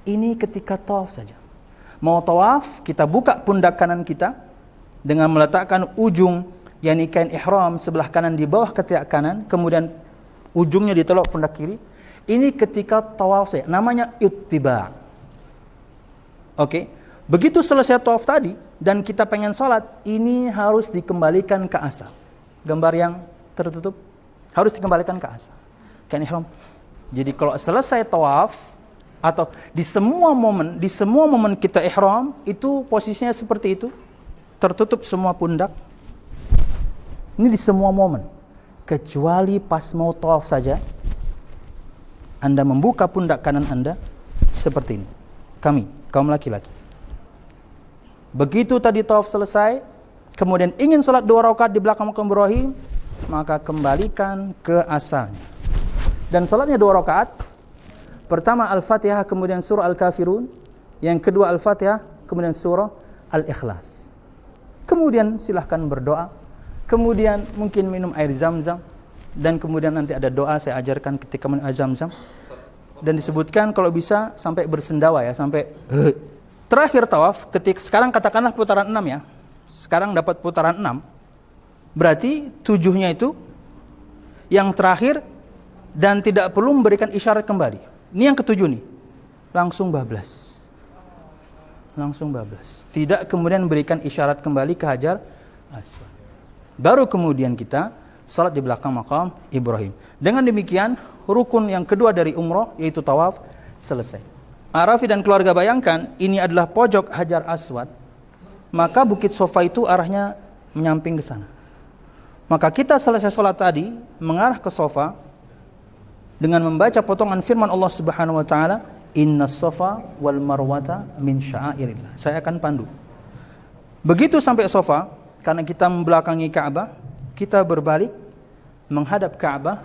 Ini ketika tawaf saja. Mau tawaf, kita buka pundak kanan kita dengan meletakkan ujung yakni kain ihram sebelah kanan di bawah ketiak kanan, kemudian ujungnya ditelok pundak kiri. Ini ketika tawaf saja. Namanya ittiba. Oke. Begitu selesai tawaf tadi dan kita pengen sholat, ini harus dikembalikan ke asal. Gambar yang tertutup harus dikembalikan ke asal. Kain ihram. Jadi kalau selesai tawaf atau di semua momen kita ihram itu posisinya seperti itu. Tertutup semua pundak. Ini di semua momen. Kecuali pas mau tawaf saja Anda membuka pundak kanan Anda seperti ini. Kami, kaum laki-laki. Begitu tadi tawaf selesai, kemudian ingin salat 2 rakaat di belakang maqam Ibrahim, maka kembalikan ke asalnya. Dan salatnya 2 rakaat. Pertama Al-Fatihah, kemudian surah Al-Kafirun. Yang kedua Al-Fatihah, kemudian surah Al-Ikhlas. Kemudian silahkan berdoa. Kemudian mungkin minum air Zam-Zam. Dan kemudian nanti ada doa saya ajarkan ketika minum air Zam-Zam. Dan disebutkan kalau bisa sampai bersendawa ya, sampai terakhir tawaf, sekarang katakanlah putaran 6 ya. Sekarang dapat putaran 6. Berarti 7-nya itu yang terakhir dan tidak perlu memberikan isyarat kembali. Ini yang ke-7 nih. Langsung bablas. Tidak kemudian memberikan isyarat kembali ke Hajar Aswad. Baru kemudian kita salat di belakang makam Ibrahim. Dengan demikian, rukun yang kedua dari umrah yaitu tawaf selesai. Arafi dan keluarga bayangkan, ini adalah pojok Hajar Aswad, maka Bukit Sofa itu arahnya menyamping ke sana. Maka kita selesai salat tadi mengarah ke Sofa dengan membaca potongan firman Allah Subhanahu wa taala, "Innas Safa wal Marwata min sya'airillah." Saya akan pandu. Begitu sampai Sofa, karena kita membelakangi Ka'bah, kita berbalik menghadap Ka'bah,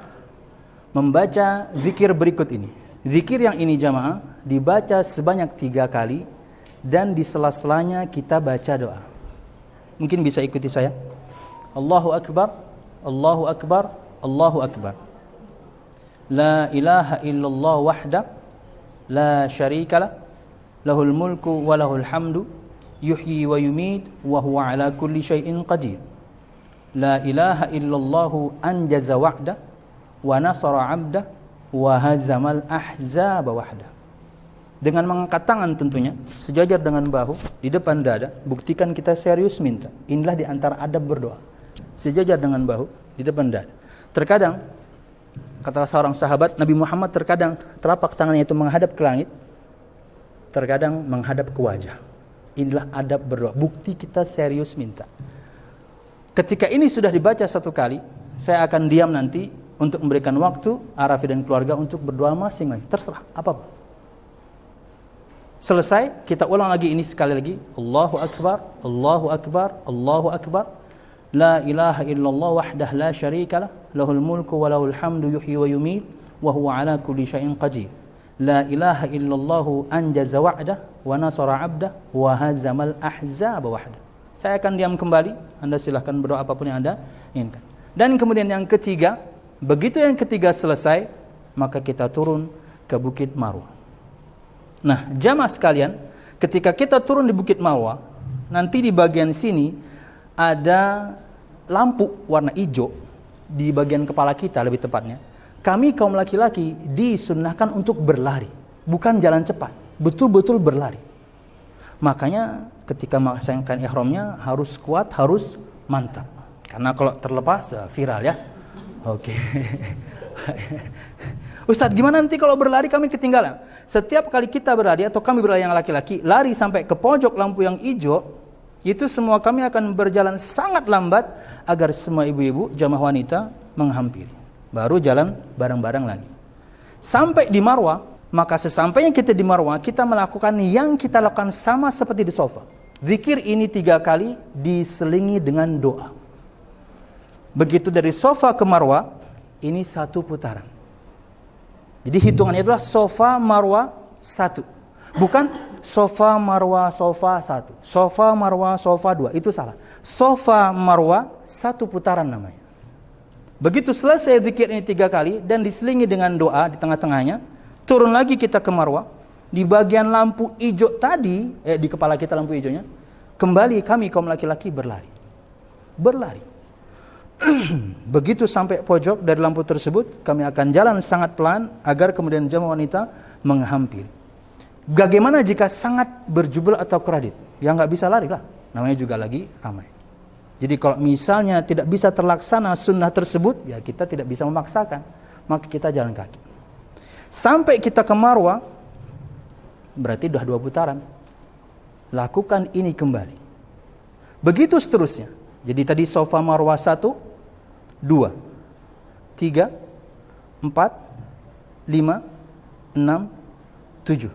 membaca zikir berikut ini. Zikir yang ini jamaah dibaca sebanyak 3 kali dan di sela-selanya kita baca doa. Mungkin bisa ikuti saya. Allahu Akbar, Allahu Akbar, Allahu Akbar. La ilaha illallah wahda, la syarikalah, lahul mulku wa lahul hamdu, yuhyi wa yumit wa huwa ala kulli syai'in qadir. La ilaha illallah anjaza wa'da wa nasara 'abda wa hazamal ahzaba wahda. Dengan mengangkat tangan tentunya sejajar dengan bahu di depan dada, buktikan kita serius minta. Inilah di antara adab berdoa. Sejajar dengan bahu di depan dada. Terkadang kata seorang sahabat, Nabi Muhammad terkadang telapak tangannya itu menghadap ke langit, terkadang menghadap ke wajah. Inilah adab berdoa, bukti kita serius minta. Ketika ini sudah dibaca 1 kali, saya akan diam nanti untuk memberikan waktu Arafi dan keluarga untuk berdoa masing-masing, terserah apa-apa. Selesai, kita ulang lagi ini sekali lagi. Allahu Akbar, Allahu Akbar, Allahu Akbar. La ilaha illallah wahdah la syarikalah, lahul mulku wa lahul hamdu yuhyi wa yumit wa huwa ala kulli syai'in qadir. La ilaha illallah anjaza wa'dah wa nasara 'abdah wa hazamal ahzaba wahdah. Saya akan diam kembali, Anda silahkan berdoa apapun yang Anda inginkan. Dan kemudian yang ketiga, begitu yang ketiga selesai, maka kita turun ke Bukit Marwah. Nah, jamaah sekalian, ketika kita turun di Bukit Marwah, nanti di bagian sini ada lampu warna hijau di bagian kepala kita, lebih tepatnya. Kami kaum laki-laki disunnahkan untuk berlari, bukan jalan cepat, betul-betul berlari. Makanya ketika melaksanakan ihramnya harus kuat, harus mantap. Karena kalau terlepas viral ya. Oke. Ustadz, gimana nanti kalau berlari kami ketinggalan? Setiap kali kita berlari atau kami berlari yang laki-laki, lari sampai ke pojok lampu yang hijau, itu semua kami akan berjalan sangat lambat agar semua ibu-ibu jamaah wanita menghampiri. Baru jalan bareng-bareng lagi. Sampai di Marwah, maka sesampainya kita di Marwah, kita melakukan yang kita lakukan sama seperti di Sofa. Zikir ini 3 kali diselingi dengan doa. Begitu dari Sofa ke Marwah, ini 1 putaran. Jadi hitungannya adalah Sofa Marwah 1. Bukan Sofa Marwah Sofa 1, Sofa Marwah Sofa 2, itu salah. Sofa Marwah 1 putaran namanya. Begitu selesai zikir ini 3 kali dan diselingi dengan doa di tengah-tengahnya, turun lagi kita ke Marwah. Di bagian lampu hijau tadi, di kepala kita lampu hijaunya, kembali kami kaum laki-laki berlari. Berlari. Begitu sampai pojok dari lampu tersebut, kami akan jalan sangat pelan agar kemudian jamaah wanita menghampiri. Bagaimana jika sangat berjubel atau kredit? Ya nggak bisa lari lah, namanya juga lagi ramai. Jadi kalau misalnya tidak bisa terlaksana sunnah tersebut, ya kita tidak bisa memaksakan, maka kita jalan kaki. Sampai kita ke Marwah, berarti sudah 2 putaran. Lakukan ini kembali. Begitu seterusnya. Jadi tadi Sofa Marwah 1, 2, 3, 4, 5, 6, 7.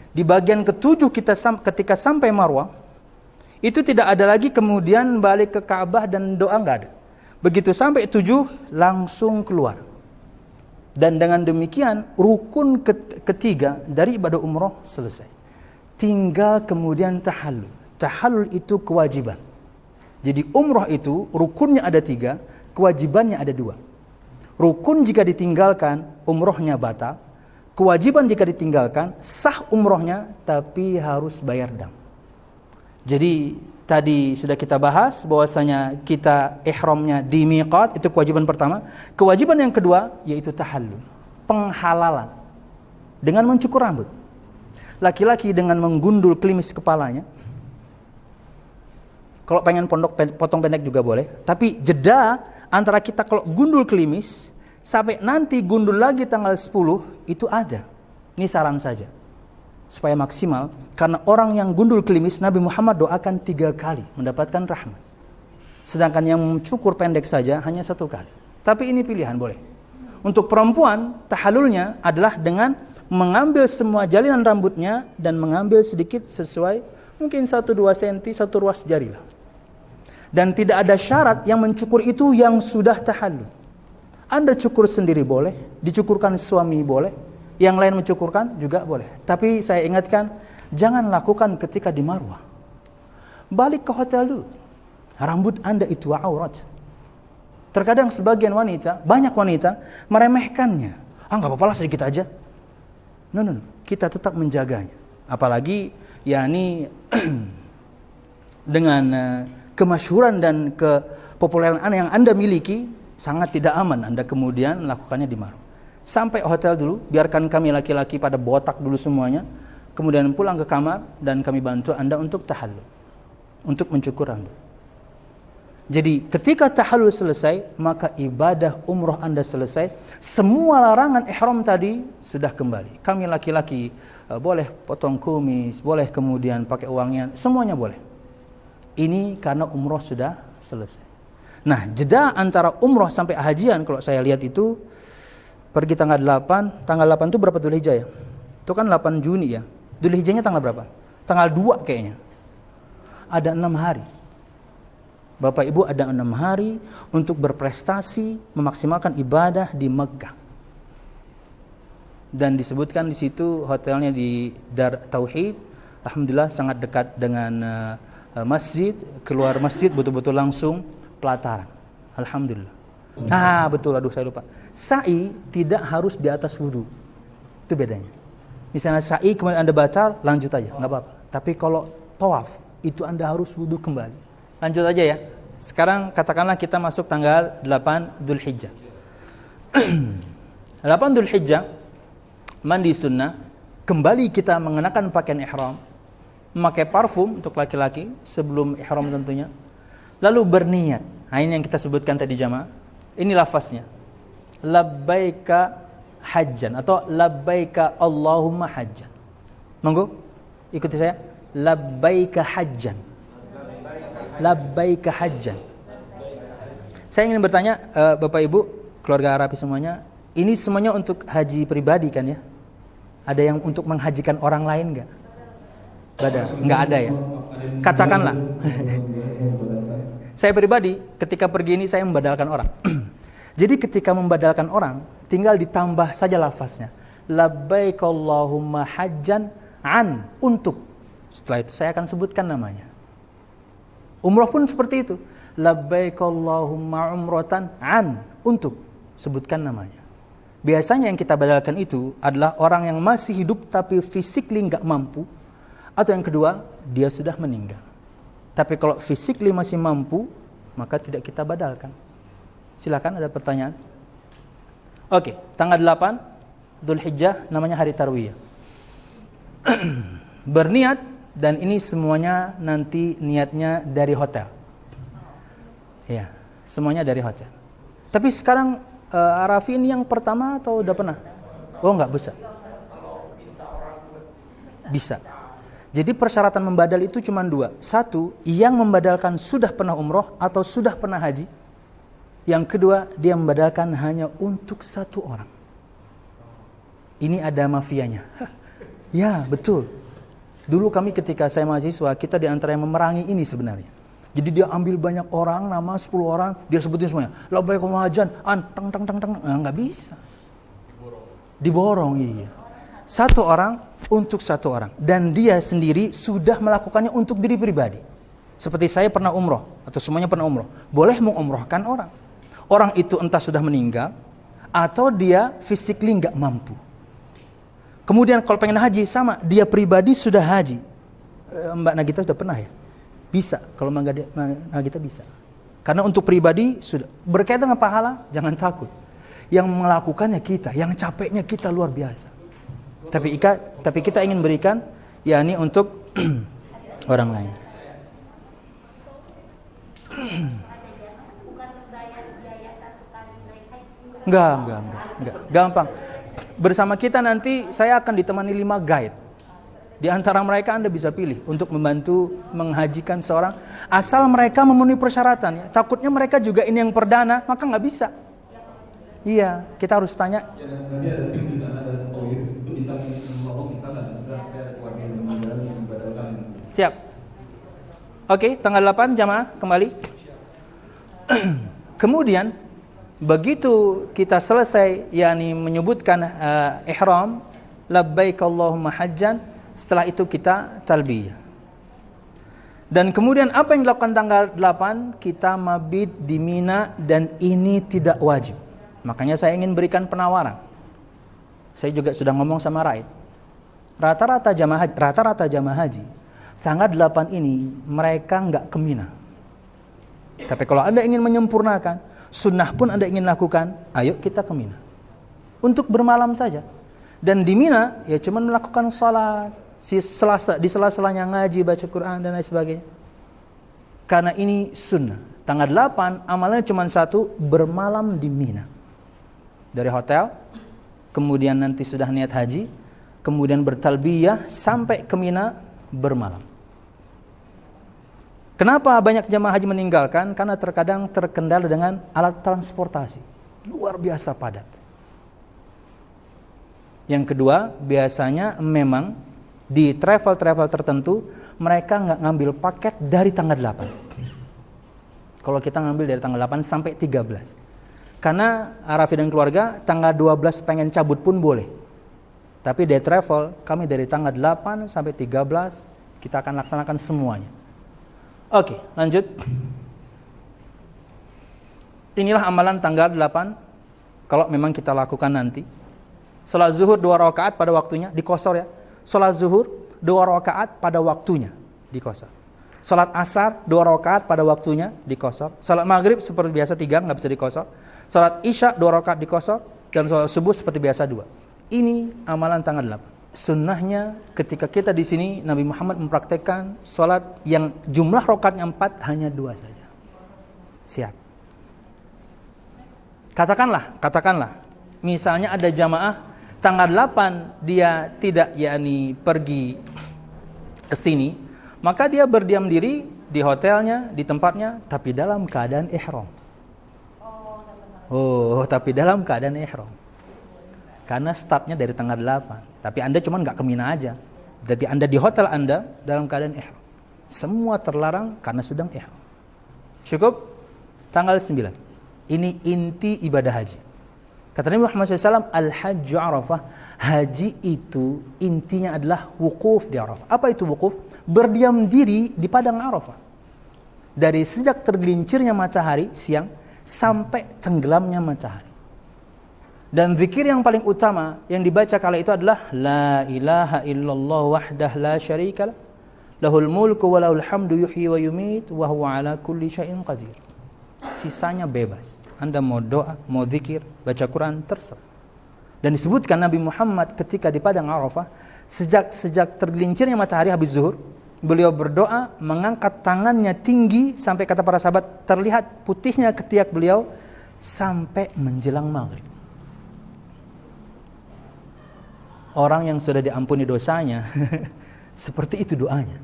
Di bagian ke-7 ketika sampai Marwah, itu tidak ada lagi kemudian balik ke Ka'bah dan doa, enggak ada. Begitu sampai 7 langsung keluar. Dan dengan demikian rukun ketiga dari ibadah umroh selesai. Tinggal kemudian tahallul. Tahallul itu kewajiban. Jadi umroh itu rukunnya ada 3, kewajibannya ada 2. Rukun jika ditinggalkan, umrohnya batal. Kewajiban jika ditinggalkan, sah umrohnya, tapi harus bayar dam. Jadi tadi sudah kita bahas bahwasanya kita ihramnya di miqat, itu kewajiban pertama. Kewajiban yang kedua yaitu tahallul, penghalalan dengan mencukur rambut. Laki-laki dengan menggundul klimis kepalanya, Kalau pengen potong pendek juga boleh. Tapi jeda antara kita kalau gundul klimis sampai nanti gundul lagi tanggal 10 itu ada. Ini saran saja. Supaya maksimal. Karena orang yang gundul klimis, Nabi Muhammad doakan 3 kali mendapatkan rahmat. Sedangkan yang cukur pendek saja hanya 1 kali. Tapi ini pilihan boleh. Untuk perempuan, tahallulnya adalah dengan mengambil semua jalinan rambutnya dan mengambil sedikit sesuai mungkin 1-2 cm, 1 ruas jari lah. Dan tidak ada syarat yang mencukur itu yang sudah tahallul. Anda cukur sendiri boleh, dicukurkan suami boleh, yang lain mencukurkan juga boleh. Tapi saya ingatkan, jangan lakukan ketika di Marwah. Balik ke hotel dulu. Rambut Anda itu aurat. Terkadang sebagian wanita, banyak wanita meremehkannya. Enggak apa-apa lah sedikit aja. No. Kita tetap menjaganya. Apalagi yakni dengan kemasyhuran dan kepopuleran yang Anda miliki, sangat tidak aman Anda kemudian melakukannya di Marwah. Sampai hotel dulu, biarkan kami laki-laki pada botak dulu semuanya, kemudian pulang ke kamar dan kami bantu Anda untuk tahallul, untuk mencukur rambut. Jadi ketika tahallul selesai, maka ibadah umroh Anda selesai. Semua larangan ihram tadi sudah kembali. Kami laki-laki boleh potong kumis, boleh kemudian pakai wangian, semuanya boleh. Ini karena umroh sudah selesai. Nah, jeda antara umroh sampai hajian kalau saya lihat itu pergi tanggal 8. Tanggal 8 itu berapa Dzulhijjah ya? Itu kan 8 Juni ya. Dzulhijjahnya tanggal berapa? Tanggal 2 kayaknya. Ada 6 hari. Bapak Ibu ada 6 hari untuk berprestasi, memaksimalkan ibadah di Mekkah. Dan disebutkan di situ hotelnya di Dar Tauhid. Alhamdulillah sangat dekat dengan masjid. Keluar masjid betul-betul langsung pelataran. Alhamdulillah. Betul, aduh saya lupa. Sa'i tidak harus di atas wudu. Itu bedanya. Misalnya sa'i kemudian Anda batal, lanjut aja, nggak apa-apa. Tapi kalau tawaf, itu Anda harus wudu kembali. Lanjut aja ya. Sekarang katakanlah kita masuk tanggal 8 Dzulhijjah. 8 Dzulhijjah mandi sunnah, kembali kita mengenakan pakaian ihram, memakai parfum untuk laki-laki sebelum ihram tentunya. Lalu berniat. Nah, ini yang kita sebutkan tadi jamaah. Ini lafaznya. Labbaika hajjan atau labbaika Allahumma hajjan. Monggo ikuti saya. Labbaika hajjan. Labbaika hajjan. Saya ingin bertanya Bapak Ibu, keluarga Arafi semuanya, ini semuanya untuk haji pribadi kan ya? Ada yang untuk menghajikan orang lain enggak? Enggak ada ya? Katakanlah. Saya pribadi ketika pergi ini saya membadalkan orang. Jadi ketika membadalkan orang, tinggal ditambah saja lafaznya. Labbaik Allahumma hajjan an, untuk. Setelah itu saya akan sebutkan namanya. Umroh pun seperti itu. Labbaik Allahumma umratan an, untuk. Sebutkan namanya. Biasanya yang kita badalkan itu adalah orang yang masih hidup tapi physically enggak mampu. Atau yang kedua, dia sudah meninggal. Tapi kalau physically masih mampu, maka tidak kita badalkan. Silakan, ada pertanyaan? Oke, tanggal 8 Dzulhijjah namanya hari Tarwiyah. Berniat, dan ini semuanya nanti niatnya dari hotel. Ya, semuanya dari hotel. Tapi sekarang Arafi ini yang pertama atau udah pernah? Oh, enggak bisa. Bisa. Jadi persyaratan membadal itu cuma 2. 1, yang membadalkan sudah pernah umroh atau sudah pernah haji. Yang kedua, dia membadalkan hanya untuk 1 orang. Ini ada mafianya. Ya, betul. Dulu kami ketika saya mahasiswa, kita di antara yang memerangi ini sebenarnya. Jadi dia ambil banyak orang, nama 10 orang, dia sebutin semuanya. Labbaik Allahumma hajjan, enggak bisa. Diborong, iya. 1 orang untuk 1 orang, dan dia sendiri sudah melakukannya untuk diri pribadi. Seperti saya pernah umroh atau semuanya pernah umroh, boleh mengumrohkan orang. Orang itu entah sudah meninggal atau dia physically nggak mampu. Kemudian kalau pengen haji sama, dia pribadi sudah haji. Mbak Nagita sudah pernah ya? Bisa, kalau Mbak Nagita bisa. Karena untuk pribadi sudah berkaitan dengan pahala, jangan takut. Yang melakukannya kita, yang capeknya kita luar biasa. Tapi kita ingin berikan yakni untuk orang lain. Enggak. Gampang. Bersama kita nanti saya akan ditemani 5 guide. Di antara mereka Anda bisa pilih untuk membantu menghajikan seorang, asal mereka memenuhi persyaratan ya. Takutnya mereka juga ini yang perdana, maka nggak bisa. Iya, kita harus tanya. Ya, dan nanti ada tim di sana dan itu bisa menolong di sana dan juga saya ada keluarga yang membadalkan. Siap. Oke, tanggal 8 jamaah kembali. Kemudian begitu kita selesai yakni menyebutkan ihram, labbaik Allahumma hajjan, setelah itu kita talbiyah. Dan kemudian apa yang dilakukan tanggal 8? Kita mabit di Mina dan ini tidak wajib. Makanya saya ingin berikan penawaran. Saya juga sudah ngomong sama Raid. Rata-rata jamaah haji tanggal 8 ini mereka nggak ke Mina. Tapi kalau Anda ingin menyempurnakan, sunnah pun Anda ingin lakukan, ayo kita ke Mina. Untuk bermalam saja. Dan di Mina ya cuma melakukan salat, di sela-selanya ngaji, baca Quran dan lain sebagainya. Karena ini sunnah. Tanggal 8 amalnya cuma satu, bermalam di Mina. Dari hotel, kemudian nanti sudah niat haji, kemudian bertalbiyah sampai ke Mina bermalam. Kenapa banyak jamaah haji meninggalkan? Karena terkadang terkendala dengan alat transportasi. Luar biasa padat. Yang kedua, biasanya memang di travel tertentu mereka nggak ngambil paket dari tanggal 8. Kalau kita ngambil dari tanggal 8 sampai 13. Karena Arafi dan keluarga tanggal 12 pengen cabut pun boleh. Tapi dari travel kami dari tanggal 8 sampai 13 kita akan laksanakan semuanya. Oke, lanjut. Inilah amalan tanggal 8 kalau memang kita lakukan nanti. Salat zuhur 2 rakaat pada waktunya, dikosor ya. Salat zuhur 2 rakaat pada waktunya, dikosor. Salat asar 2 rakaat pada waktunya, dikosor. Salat maghrib seperti biasa 3, nggak bisa dikosor. Salat isya 2 rakaat dikosor. Dan salat subuh seperti biasa 2. Ini amalan tanggal 8. Sunnahnya ketika kita di sini Nabi Muhammad mempraktekkan salat yang jumlah rakaatnya 4 hanya 2 saja. Siap. Katakanlah, misalnya ada jamaah tanggal 8 dia tidak yakni pergi ke sini, maka dia berdiam diri di hotelnya, di tempatnya, tapi dalam keadaan ihram. Tapi dalam keadaan ihram. Karena startnya dari tanggal 8. Tapi Anda cuma nggak ke Mina aja. Jadi Anda di hotel Anda dalam keadaan ihram. Semua terlarang karena sedang ihram. Cukup? Tanggal 9. Ini inti ibadah haji. Kata Nabi Muhammad SAW, Al-Hajju Arafah. Haji itu intinya adalah wukuf di Arafah. Apa itu wukuf? Berdiam diri di padang Arafah. Dari sejak tergelincirnya matahari siang sampai tenggelamnya matahari. Dan zikir yang paling utama yang dibaca kala itu adalah La ilaha illallah wahdah la syarika lah. Lahul mulku wa lahul hamdu yuhyi wa yumit wa huwa ala kulli syai'in qadir. Sisanya bebas. Anda mau doa, mau zikir, baca Quran, terserah. Dan disebutkan Nabi Muhammad ketika di padang Arafah, sejak tergelincirnya matahari habis zuhur, beliau berdoa mengangkat tangannya tinggi sampai kata para sahabat terlihat putihnya ketiak beliau sampai menjelang maghrib. Orang yang sudah diampuni dosanya seperti itu doanya.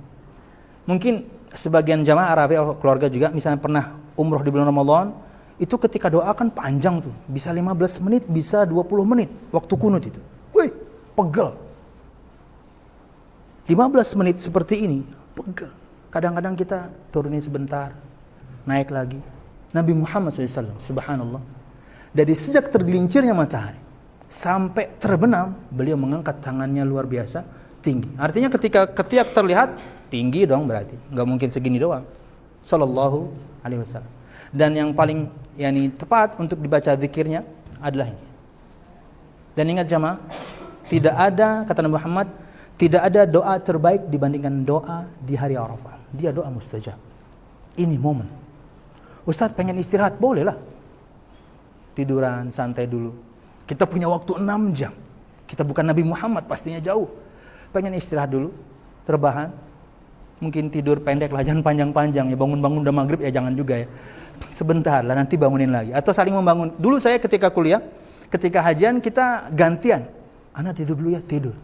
Mungkin sebagian jamaah Arafi keluarga juga misalnya pernah umroh di bulan Ramadan, itu ketika doa kan panjang tuh, bisa 15 menit, bisa 20 menit waktu kunut itu. Wih, pegel. 15 menit seperti ini, pegel. Kadang-kadang kita turunin sebentar, naik lagi. Nabi Muhammad SAW, subhanallah, dari sejak tergelincirnya matahari sampai terbenam, beliau mengangkat tangannya luar biasa tinggi. Artinya ketika ketiak terlihat tinggi dong, berarti nggak mungkin segini doang. Sallallahu alaihi wasallam. Dan yang paling tepat untuk dibaca zikirnya adalah ini. Dan ingat jamaah, tidak ada, kata Nabi Muhammad, tidak ada doa terbaik dibandingkan doa di hari Arafah. Dia doa mustajab. Ini momen. Ustaz pengen istirahat, bolehlah. Tiduran, santai dulu. Kita punya waktu 6 jam. Kita bukan Nabi Muhammad, pastinya jauh. Pengen istirahat dulu, terbahan, mungkin tidur pendek lah, jangan panjang-panjang ya, bangun-bangun udah maghrib ya jangan juga ya. Sebentar lah, nanti bangunin lagi. Atau saling membangun. Dulu saya ketika kuliah, ketika hajian kita gantian. Anak tidur dulu ya, tidur.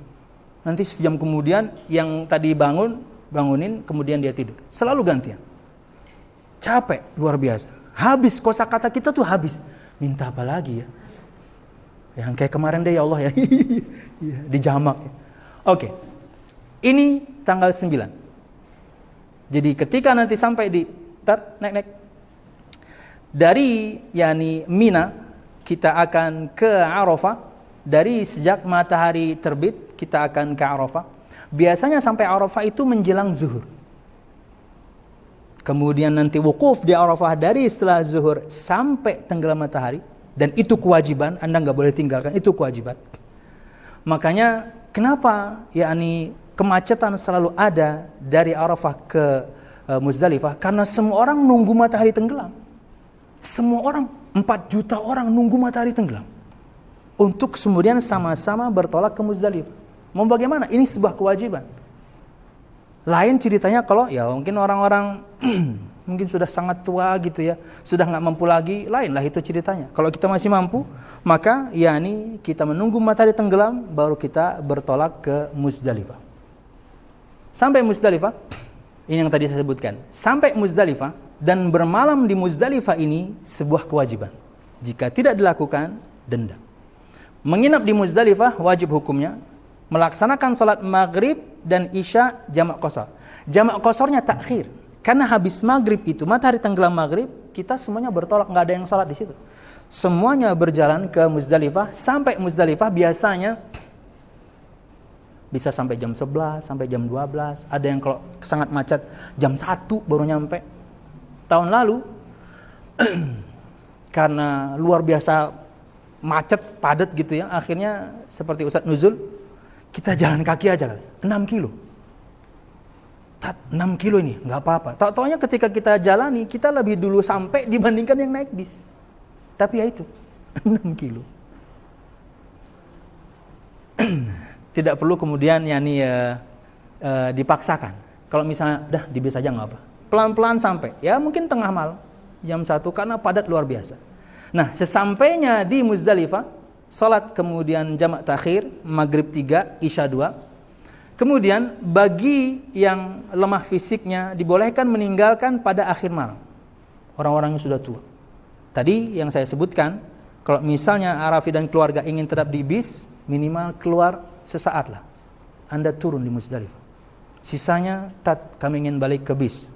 Nanti sejam kemudian yang tadi bangunin, kemudian dia tidur. Selalu gantian. Capek, luar biasa. Habis, kosakata kita tuh habis. Minta apa lagi ya? Yang kayak kemarin deh ya Allah ya. Dijamak ya. Oke. Ini tanggal 9. Jadi ketika nanti sampai di naik. Dari Mina kita akan ke Arafah. Dari sejak matahari terbit kita akan ke Arafah. Biasanya sampai Arafah itu menjelang zuhur. Kemudian nanti wukuf di Arafah dari setelah zuhur sampai tenggelam matahari. Dan itu kewajiban, Anda nggak boleh tinggalkan, itu kewajiban. Makanya kenapa kemacetan selalu ada dari Arafah ke Muzdalifah? Karena semua orang nunggu matahari tenggelam. Semua orang, 4 juta orang nunggu matahari tenggelam. Untuk kemudian sama-sama bertolak ke Muzdalifah. Mau bagaimana? Ini sebuah kewajiban. Lain ceritanya kalau ya mungkin orang-orang mungkin sudah sangat tua gitu ya, sudah nggak mampu lagi, lainlah itu ceritanya. Kalau kita masih mampu, maka kita menunggu matahari tenggelam baru kita bertolak ke Muzdalifah. Sampai Muzdalifah, ini yang tadi saya sebutkan. Sampai Muzdalifah dan bermalam di Muzdalifah ini sebuah kewajiban. Jika tidak dilakukan, denda. Menginap di Muzdalifah wajib hukumnya melaksanakan salat maghrib dan isya jamak qashar. Jamak qasharnya takhir. Karena habis maghrib itu, matahari tenggelam maghrib, kita semuanya bertolak, nggak ada yang salat di situ. Semuanya berjalan ke Muzdalifah. Sampai Muzdalifah biasanya bisa sampai jam 11, sampai jam 12. Ada yang kalau sangat macet jam 1 baru nyampe. Tahun lalu karena luar biasa macet, padat gitu ya, akhirnya seperti Ustadz Nuzul, kita jalan kaki aja 6 kilo. 6 kilo ini nggak apa-apa. Taunya ketika kita jalani, kita lebih dulu sampai dibandingkan yang naik bis. Tapi ya itu 6 kilo. Tidak perlu kemudian dipaksakan. Kalau misalnya dah di bis aja nggak apa. Pelan-pelan sampai. Ya mungkin tengah malam jam 1 karena padat luar biasa. Nah, sesampainya di Muzdalifah, salat kemudian jamak takhir, maghrib 3, isya 2. Kemudian bagi yang lemah fisiknya dibolehkan meninggalkan pada akhir malam. Orang-orang yang sudah tua. Tadi yang saya sebutkan, kalau misalnya Arafi dan keluarga ingin tetap di bis, minimal keluar sesaat lah. Anda turun di Muzdalifah. Sisanya, kami ingin balik ke bis.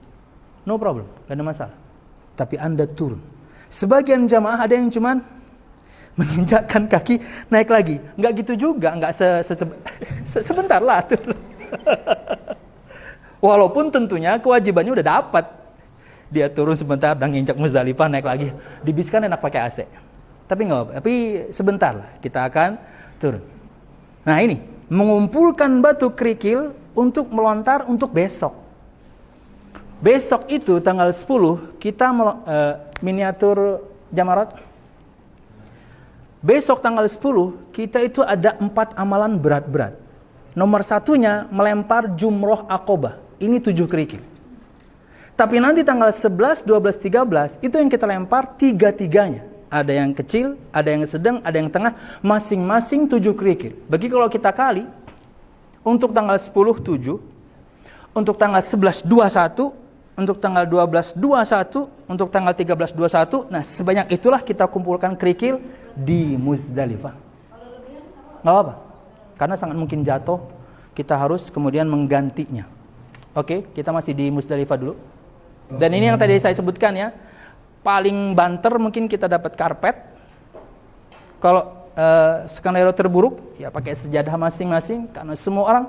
No problem, gak ada masalah. Tapi Anda turun. Sebagian jamaah ada yang cuman menginjakkan kaki naik lagi. Enggak gitu juga, enggak sebentar lah turun. Walaupun tentunya kewajibannya udah dapat. Dia turun sebentar dan nginjak Muzdalifah naik lagi. Di bis kan enak pakai AC. Tapi enggak apa-apa. Tapi sebentar lah kita akan turun. Nah ini, mengumpulkan batu kerikil untuk melontar untuk besok. Besok itu tanggal 10 kita miniatur jamarat. Besok tanggal 10 kita itu ada 4 amalan berat-berat. Nomor 1-nya melempar jumroh Aqobah. Ini 7 kerikil. Tapi nanti tanggal 11, 12, 13 itu yang kita lempar 3-3-nya. Ada yang kecil, ada yang sedang, ada yang tengah, masing-masing 7 kerikil. Bagi kalau kita kali untuk tanggal 10 7, untuk tanggal 11 21, untuk tanggal 12 21, untuk tanggal 13 21. Nah, sebanyak itulah kita kumpulkan kerikil di Muzdalifah. Nggak apa-apa. Karena sangat mungkin jatuh, kita harus kemudian menggantinya. Oke, kita masih di Muzdalifah dulu. Dan ini yang tadi saya sebutkan ya. Paling banter mungkin kita dapat karpet. Kalau skenario terburuk ya pakai sejadah masing-masing karena semua orang.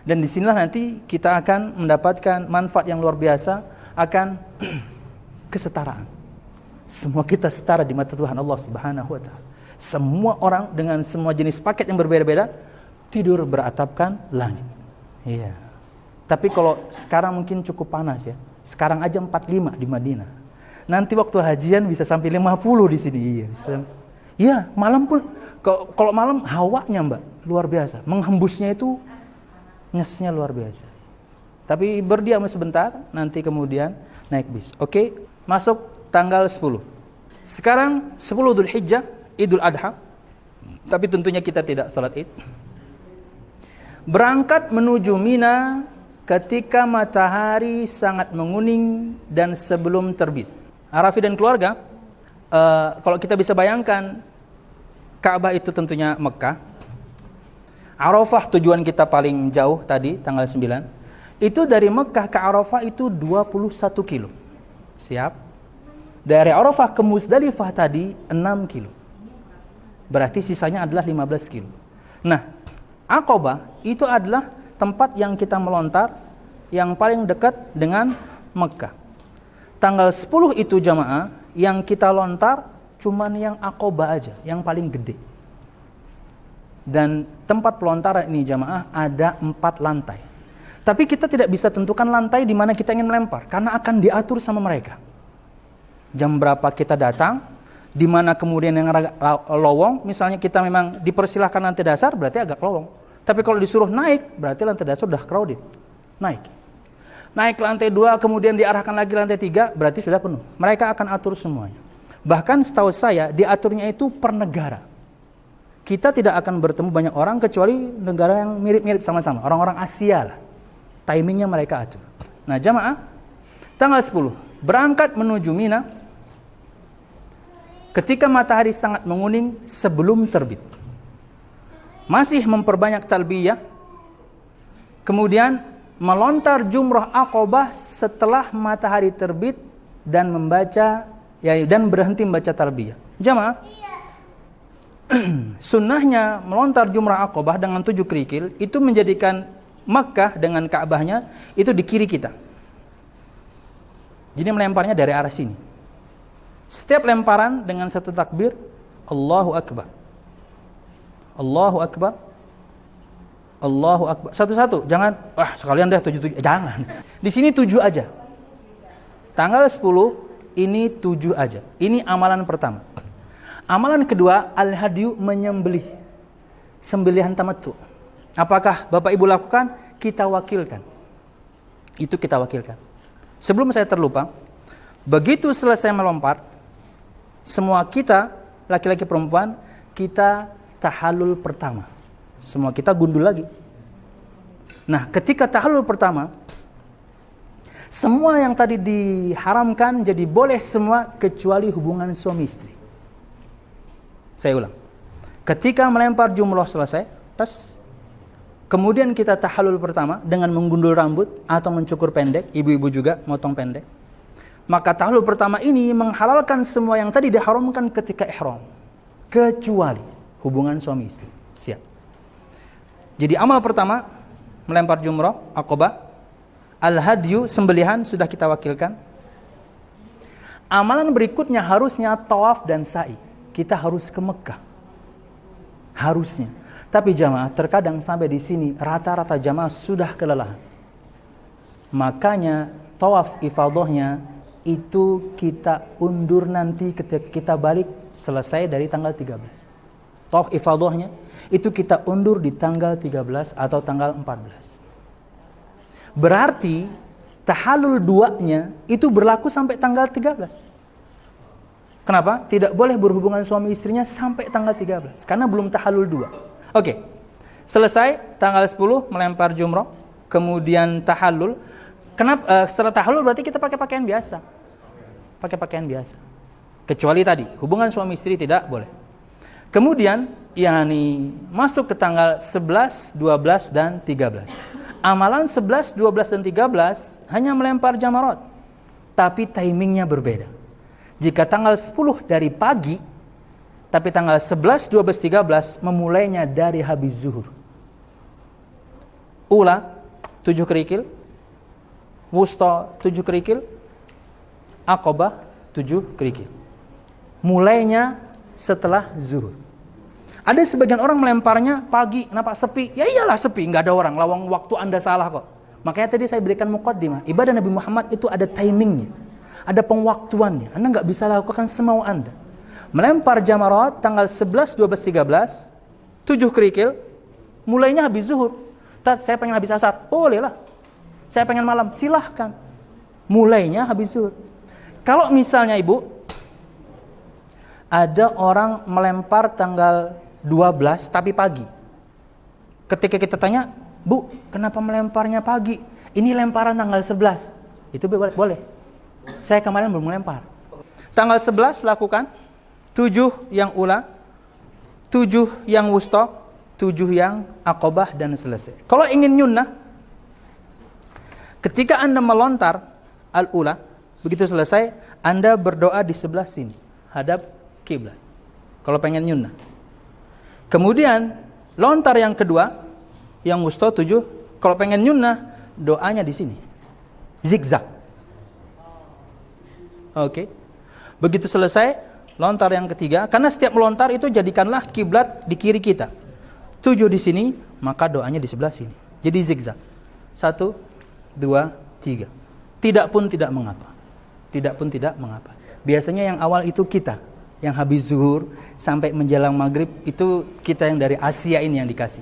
Dan di sinilah nanti kita akan mendapatkan manfaat yang luar biasa, akan kesetaraan. Semua kita setara di mata Tuhan Allah Subhanahu wa taala. Semua orang dengan semua jenis paket yang berbeda-beda tidur beratapkan langit. Iya. Tapi kalau sekarang mungkin cukup panas ya. Sekarang aja 45 di Madinah. Nanti waktu hajian bisa sampai 50 di sini. Iya, bisa. Iya, malam pun kalau malam hawanya Mbak luar biasa. Menghembusnya itu nyesnya luar biasa. Tapi berdiam sebentar, nanti kemudian naik bis. Oke, masuk tanggal 10. Sekarang 10 Dzulhijjah, Idul Adha. Tapi tentunya kita tidak salat Id. Berangkat menuju Mina ketika matahari sangat menguning dan sebelum terbit. Arafi dan keluarga, kalau kita bisa bayangkan, Ka'bah itu tentunya Mekah. Arafah tujuan kita paling jauh tadi, tanggal 9. Itu dari Mekah ke Arafah itu 21 kilo. Siap? Dari Arafah ke Muzdalifah tadi 6 kilo. Berarti sisanya adalah 15 kilo. Nah, Aqabah itu adalah tempat yang kita melontar yang paling dekat dengan Mekah. Tanggal 10 itu jamaah, yang kita lontar cuman yang Aqabah aja, yang paling gede. Dan tempat pelontaran ini jamaah ada 4 lantai. Tapi kita tidak bisa tentukan lantai di mana kita ingin melempar, karena akan diatur sama mereka. Jam berapa kita datang, di mana kemudian yang lowong, misalnya kita memang dipersilahkan lantai dasar, berarti agak lowong. Tapi kalau disuruh naik, berarti lantai dasar sudah crowded. Naik ke lantai 2, kemudian diarahkan lagi lantai 3, berarti sudah penuh. Mereka akan atur semuanya. Bahkan setahu saya, diaturnya itu per negara. Kita tidak akan bertemu banyak orang kecuali negara yang mirip-mirip sama-sama. Orang-orang Asia lah. Timingnya mereka atur. Nah jamaah, tanggal 10, berangkat menuju Mina ketika matahari sangat menguning sebelum terbit. Masih memperbanyak talbiyah. Kemudian melontar jumrah Aqabah setelah matahari terbit dan membaca dan berhenti membaca talbiyah. Jamaah, sunnahnya melontar jumrah Aqabah dengan 7 kerikil itu menjadikan Makkah dengan Ka'bahnya itu di kiri kita. Jadi melemparnya dari arah sini. Setiap lemparan dengan satu takbir, Allahu Akbar, Allahu Akbar, Allahu Akbar. Satu-satu, jangan sekalian deh 7, jangan. Di sini 7 aja. Tanggal 10 ini 7 aja. Ini amalan pertama. Amalan kedua, al-hadyu, menyembelih. Sembelihan tamattu. Apakah Bapak Ibu lakukan? Kita wakilkan. Itu kita wakilkan. Sebelum saya terlupa, begitu selesai melompat, semua kita, laki-laki perempuan, kita tahallul pertama. Semua kita gundul lagi. Nah, ketika tahallul pertama, semua yang tadi diharamkan jadi boleh semua kecuali hubungan suami istri. Saya ulang. Ketika melempar jumrah selesai, kemudian kita tahallul pertama dengan menggundul rambut atau mencukur pendek, ibu-ibu juga motong pendek. Maka tahallul pertama ini menghalalkan semua yang tadi diharamkan ketika ihram, kecuali hubungan suami istri. Siap. Jadi amal pertama melempar jumrah Aqabah, al-hadyu, sembelihan sudah kita wakilkan. Amalan berikutnya harusnya tawaf dan sa'i. Kita harus ke Mekah. Harusnya. Tapi jamaah terkadang sampai di sini rata-rata jamaah sudah kelelahan. Makanya tawaf ifadahnya itu kita undur nanti ketika kita balik selesai dari tanggal 13. Tawaf ifadahnya itu kita undur di tanggal 13 atau tanggal 14. Berarti tahallul 2-nya itu berlaku sampai tanggal 13. Kenapa? Tidak boleh berhubungan suami istrinya sampai tanggal 13 karena belum tahallul 2. Oke. Selesai tanggal 10 melempar jumrah, kemudian tahallul. Kenapa setelah tahallul berarti kita pakai pakaian biasa. Pakai pakaian biasa. Kecuali tadi hubungan suami istri tidak boleh. Kemudian masuk ke tanggal 11, 12 dan 13. Amalan 11, 12 dan 13 hanya melempar jamarat. Tapi timingnya berbeda. Jika tanggal 10 dari pagi, tapi tanggal 11, 12, 13 memulainya dari habis zuhur. Ula 7 kerikil, wusta 7 kerikil, Aqabah 7 kerikil. Mulainya setelah zuhur. Ada sebagian orang melemparnya pagi, kenapa sepi? Ya iyalah sepi, nggak ada orang, lawang waktu Anda salah kok. Makanya tadi saya berikan muqaddimah, ibadah Nabi Muhammad itu ada timingnya, ada pengwaktuannya. Anda nggak bisa lakukan semau Anda. Melempar jamarat tanggal 11, 12, 13, 7 kerikil, mulainya habis zuhur. Saya pengen habis asar, boleh lah. Saya pengen malam, silahkan. Mulainya habis zuhur. Kalau misalnya ibu, ada orang melempar tanggal 12 tapi pagi. Ketika kita tanya, Bu, kenapa melemparnya pagi? Ini lemparan tanggal 11. Itu boleh. Saya kemarin belum melempar. Tanggal 11 lakukan, 7 yang ula, 7 yang wusta, 7 yang aqobah dan selesai. Kalau ingin nyunnah, ketika Anda melontar al-ula, begitu selesai, Anda berdoa di sebelah sini, hadap kiblat. Kalau pengen nyunnah. Kemudian lontar yang kedua, yang wusta 7, kalau pengen nyunnah, doanya di sini, zigzag. Oke. Begitu selesai, lontar yang ketiga, karena setiap melontar itu jadikanlah kiblat di kiri kita. 7 di sini, maka doanya di sebelah sini. Jadi zigzag. 1, 2, 3. Tidak pun tidak mengapa. Tidak pun tidak mengapa. Biasanya yang awal itu kita, yang habis zuhur sampai menjelang maghrib, itu kita yang dari Asia ini yang dikasih.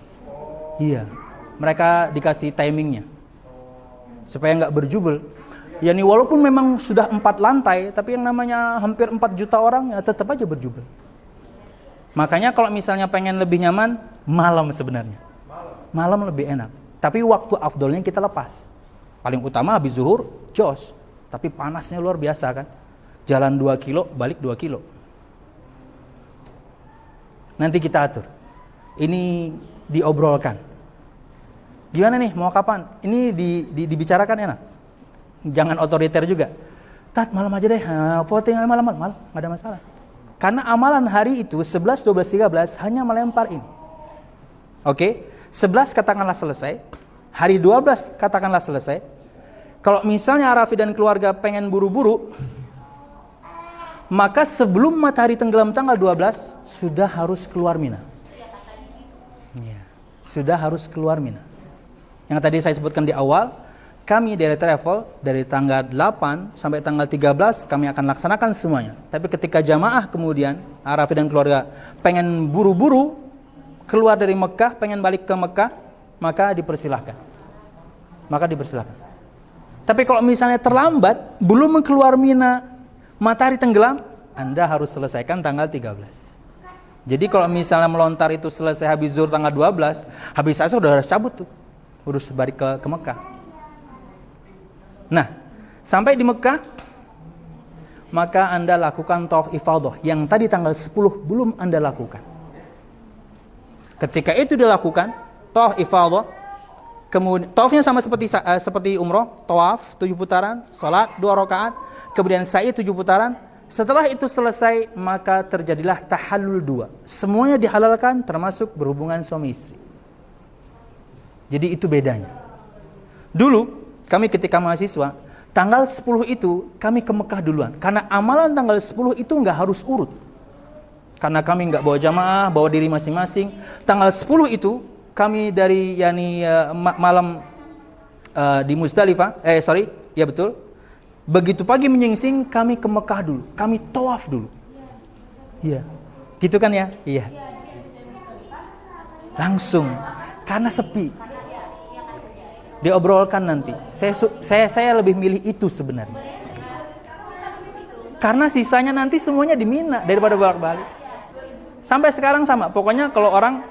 Iya. Mereka dikasih timingnya. Supaya nggak berjubel. Yani walaupun memang sudah 4 lantai, tapi yang namanya hampir 4 juta orang, ya tetap aja berjubel. Makanya kalau misalnya pengen lebih nyaman, malam sebenarnya. Malam lebih enak. Tapi waktu afdolnya kita lepas. Paling utama habis zuhur, jos. Tapi panasnya luar biasa kan. Jalan 2 kilo, balik 2 kilo. Nanti kita atur. Ini diobrolkan. Gimana nih, mau kapan? Ini dibicarakan enak. Jangan otoriter juga. Tat, malam aja deh. Voting malam, nggak ada masalah. Karena amalan hari itu 11, 12, 13 hanya melempar ini. Oke, 11 katakanlah selesai. Hari 12 katakanlah selesai. Kalau misalnya Arafi dan keluarga pengen buru-buru, maka sebelum matahari tenggelam tanggal 12 sudah harus keluar Mina. Ya, sudah harus keluar Mina. Yang tadi saya sebutkan di awal, kami dari travel dari tanggal 8 sampai tanggal 13 kami akan laksanakan semuanya. Tapi ketika jamaah kemudian Arafi dan keluarga pengen buru-buru keluar dari Mekah, pengen balik ke Mekah, maka dipersilahkan. Tapi kalau misalnya terlambat, belum keluar Mina, matahari tenggelam, Anda harus selesaikan tanggal 13. Jadi kalau misalnya melontar itu selesai habis zuhur tanggal 12, habis asar udah harus cabut tuh. Urus balik ke Mekah. Nah, sampai di Mekah, maka Anda lakukan tawaf ifadah yang tadi tanggal 10 belum Anda lakukan. Ketika itu dilakukan, tawaf ifadah, kemudian tawafnya sama seperti umroh, tawaf 7 putaran, salat 2 rakaat, kemudian sa'i 7 putaran. Setelah itu selesai, maka terjadilah tahallul 2. Semuanya dihalalkan termasuk berhubungan suami istri. Jadi itu bedanya. Dulu kami ketika mahasiswa, tanggal 10 itu kami ke Mekah duluan. Karena amalan tanggal 10 itu nggak harus urut. Karena kami nggak bawa jamaah, bawa diri masing-masing. Tanggal 10 itu kami dari malam di Muzdalifah, ya betul. Begitu pagi menyingsing kami ke Mekah dulu. Kami tawaf dulu. Iya. Gitu kan ya? Iya. Langsung. Karena sepi. Diobrolkan nanti. Saya lebih milih itu sebenarnya. Karena sisanya nanti semuanya di Mina daripada bolak-balik. Sampai sekarang sama. Pokoknya kalau orang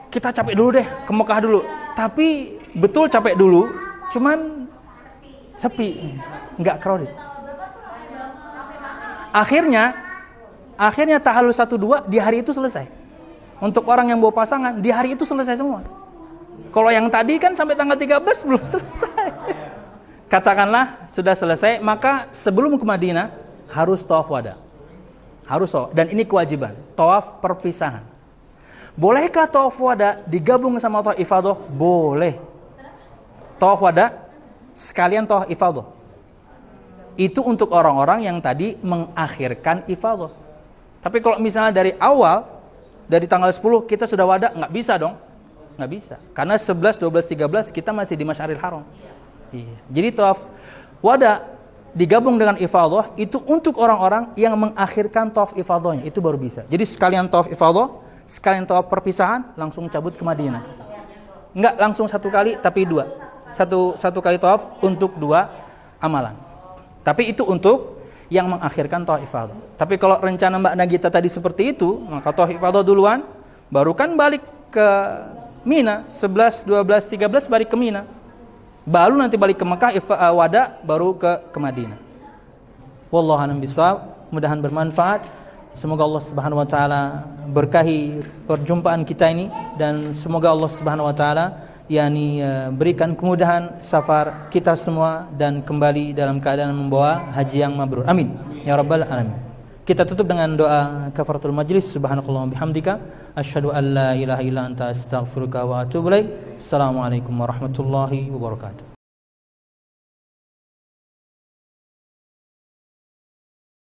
kita capek dulu deh, ke Mekah dulu. Tapi betul capek dulu, cuman sepi, nggak crowded. Akhirnya tahallul 1-2 di hari itu selesai. Untuk orang yang bawa pasangan, di hari itu selesai semua. Kalau yang tadi kan sampai tanggal 13 belum selesai. Katakanlah sudah selesai, maka sebelum ke Madinah harus tawaf wada. Harus tawaf, dan ini kewajiban, tawaf perpisahan. Bolehkah tawaf wada digabung sama tawaf ifadah? Boleh. Tawaf wada sekalian tawaf ifadah. Itu untuk orang-orang yang tadi mengakhirkan ifadah. Tapi kalau misalnya dari awal, dari tanggal 10 kita sudah wada, nggak bisa dong. Nggak bisa. Karena 11, 12, 13 kita masih di Masyaril Haram. Iya. Jadi tawaf wada digabung dengan ifadah itu untuk orang-orang yang mengakhirkan tawaf ifadahnya. Itu baru bisa. Jadi sekalian tawaf ifadah, sekalian tawaf perpisahan, langsung cabut ke Madinah. Enggak langsung 1 kali, tapi 2. satu kali tawaf untuk 2 amalan. Tapi itu untuk yang mengakhirkan tawaf ifadah. Tapi kalau rencana Mbak Nagita tadi seperti itu, maka tawaf ifadah duluan, baru kan balik ke Mina, 11, 12, 13 balik ke Mina. Baru nanti balik ke Mekah, wada, baru ke Madinah. Wallahu a'lam bishawab. Mudahan bermanfaat. Semoga Allah Subhanahu wa taala berkahi perjumpaan kita ini, dan semoga Allah Subhanahu wa taala berikan kemudahan safar kita semua dan kembali dalam keadaan membawa haji yang mabrur. Amin ya rabbal alamin. Kita tutup dengan doa kafaratul majlis. Subhanakallahumma bihamdika asyhadu an la ilaha illa anta astaghfiruka wa atubu ilaik. Assalamualaikum warahmatullahi wabarakatuh.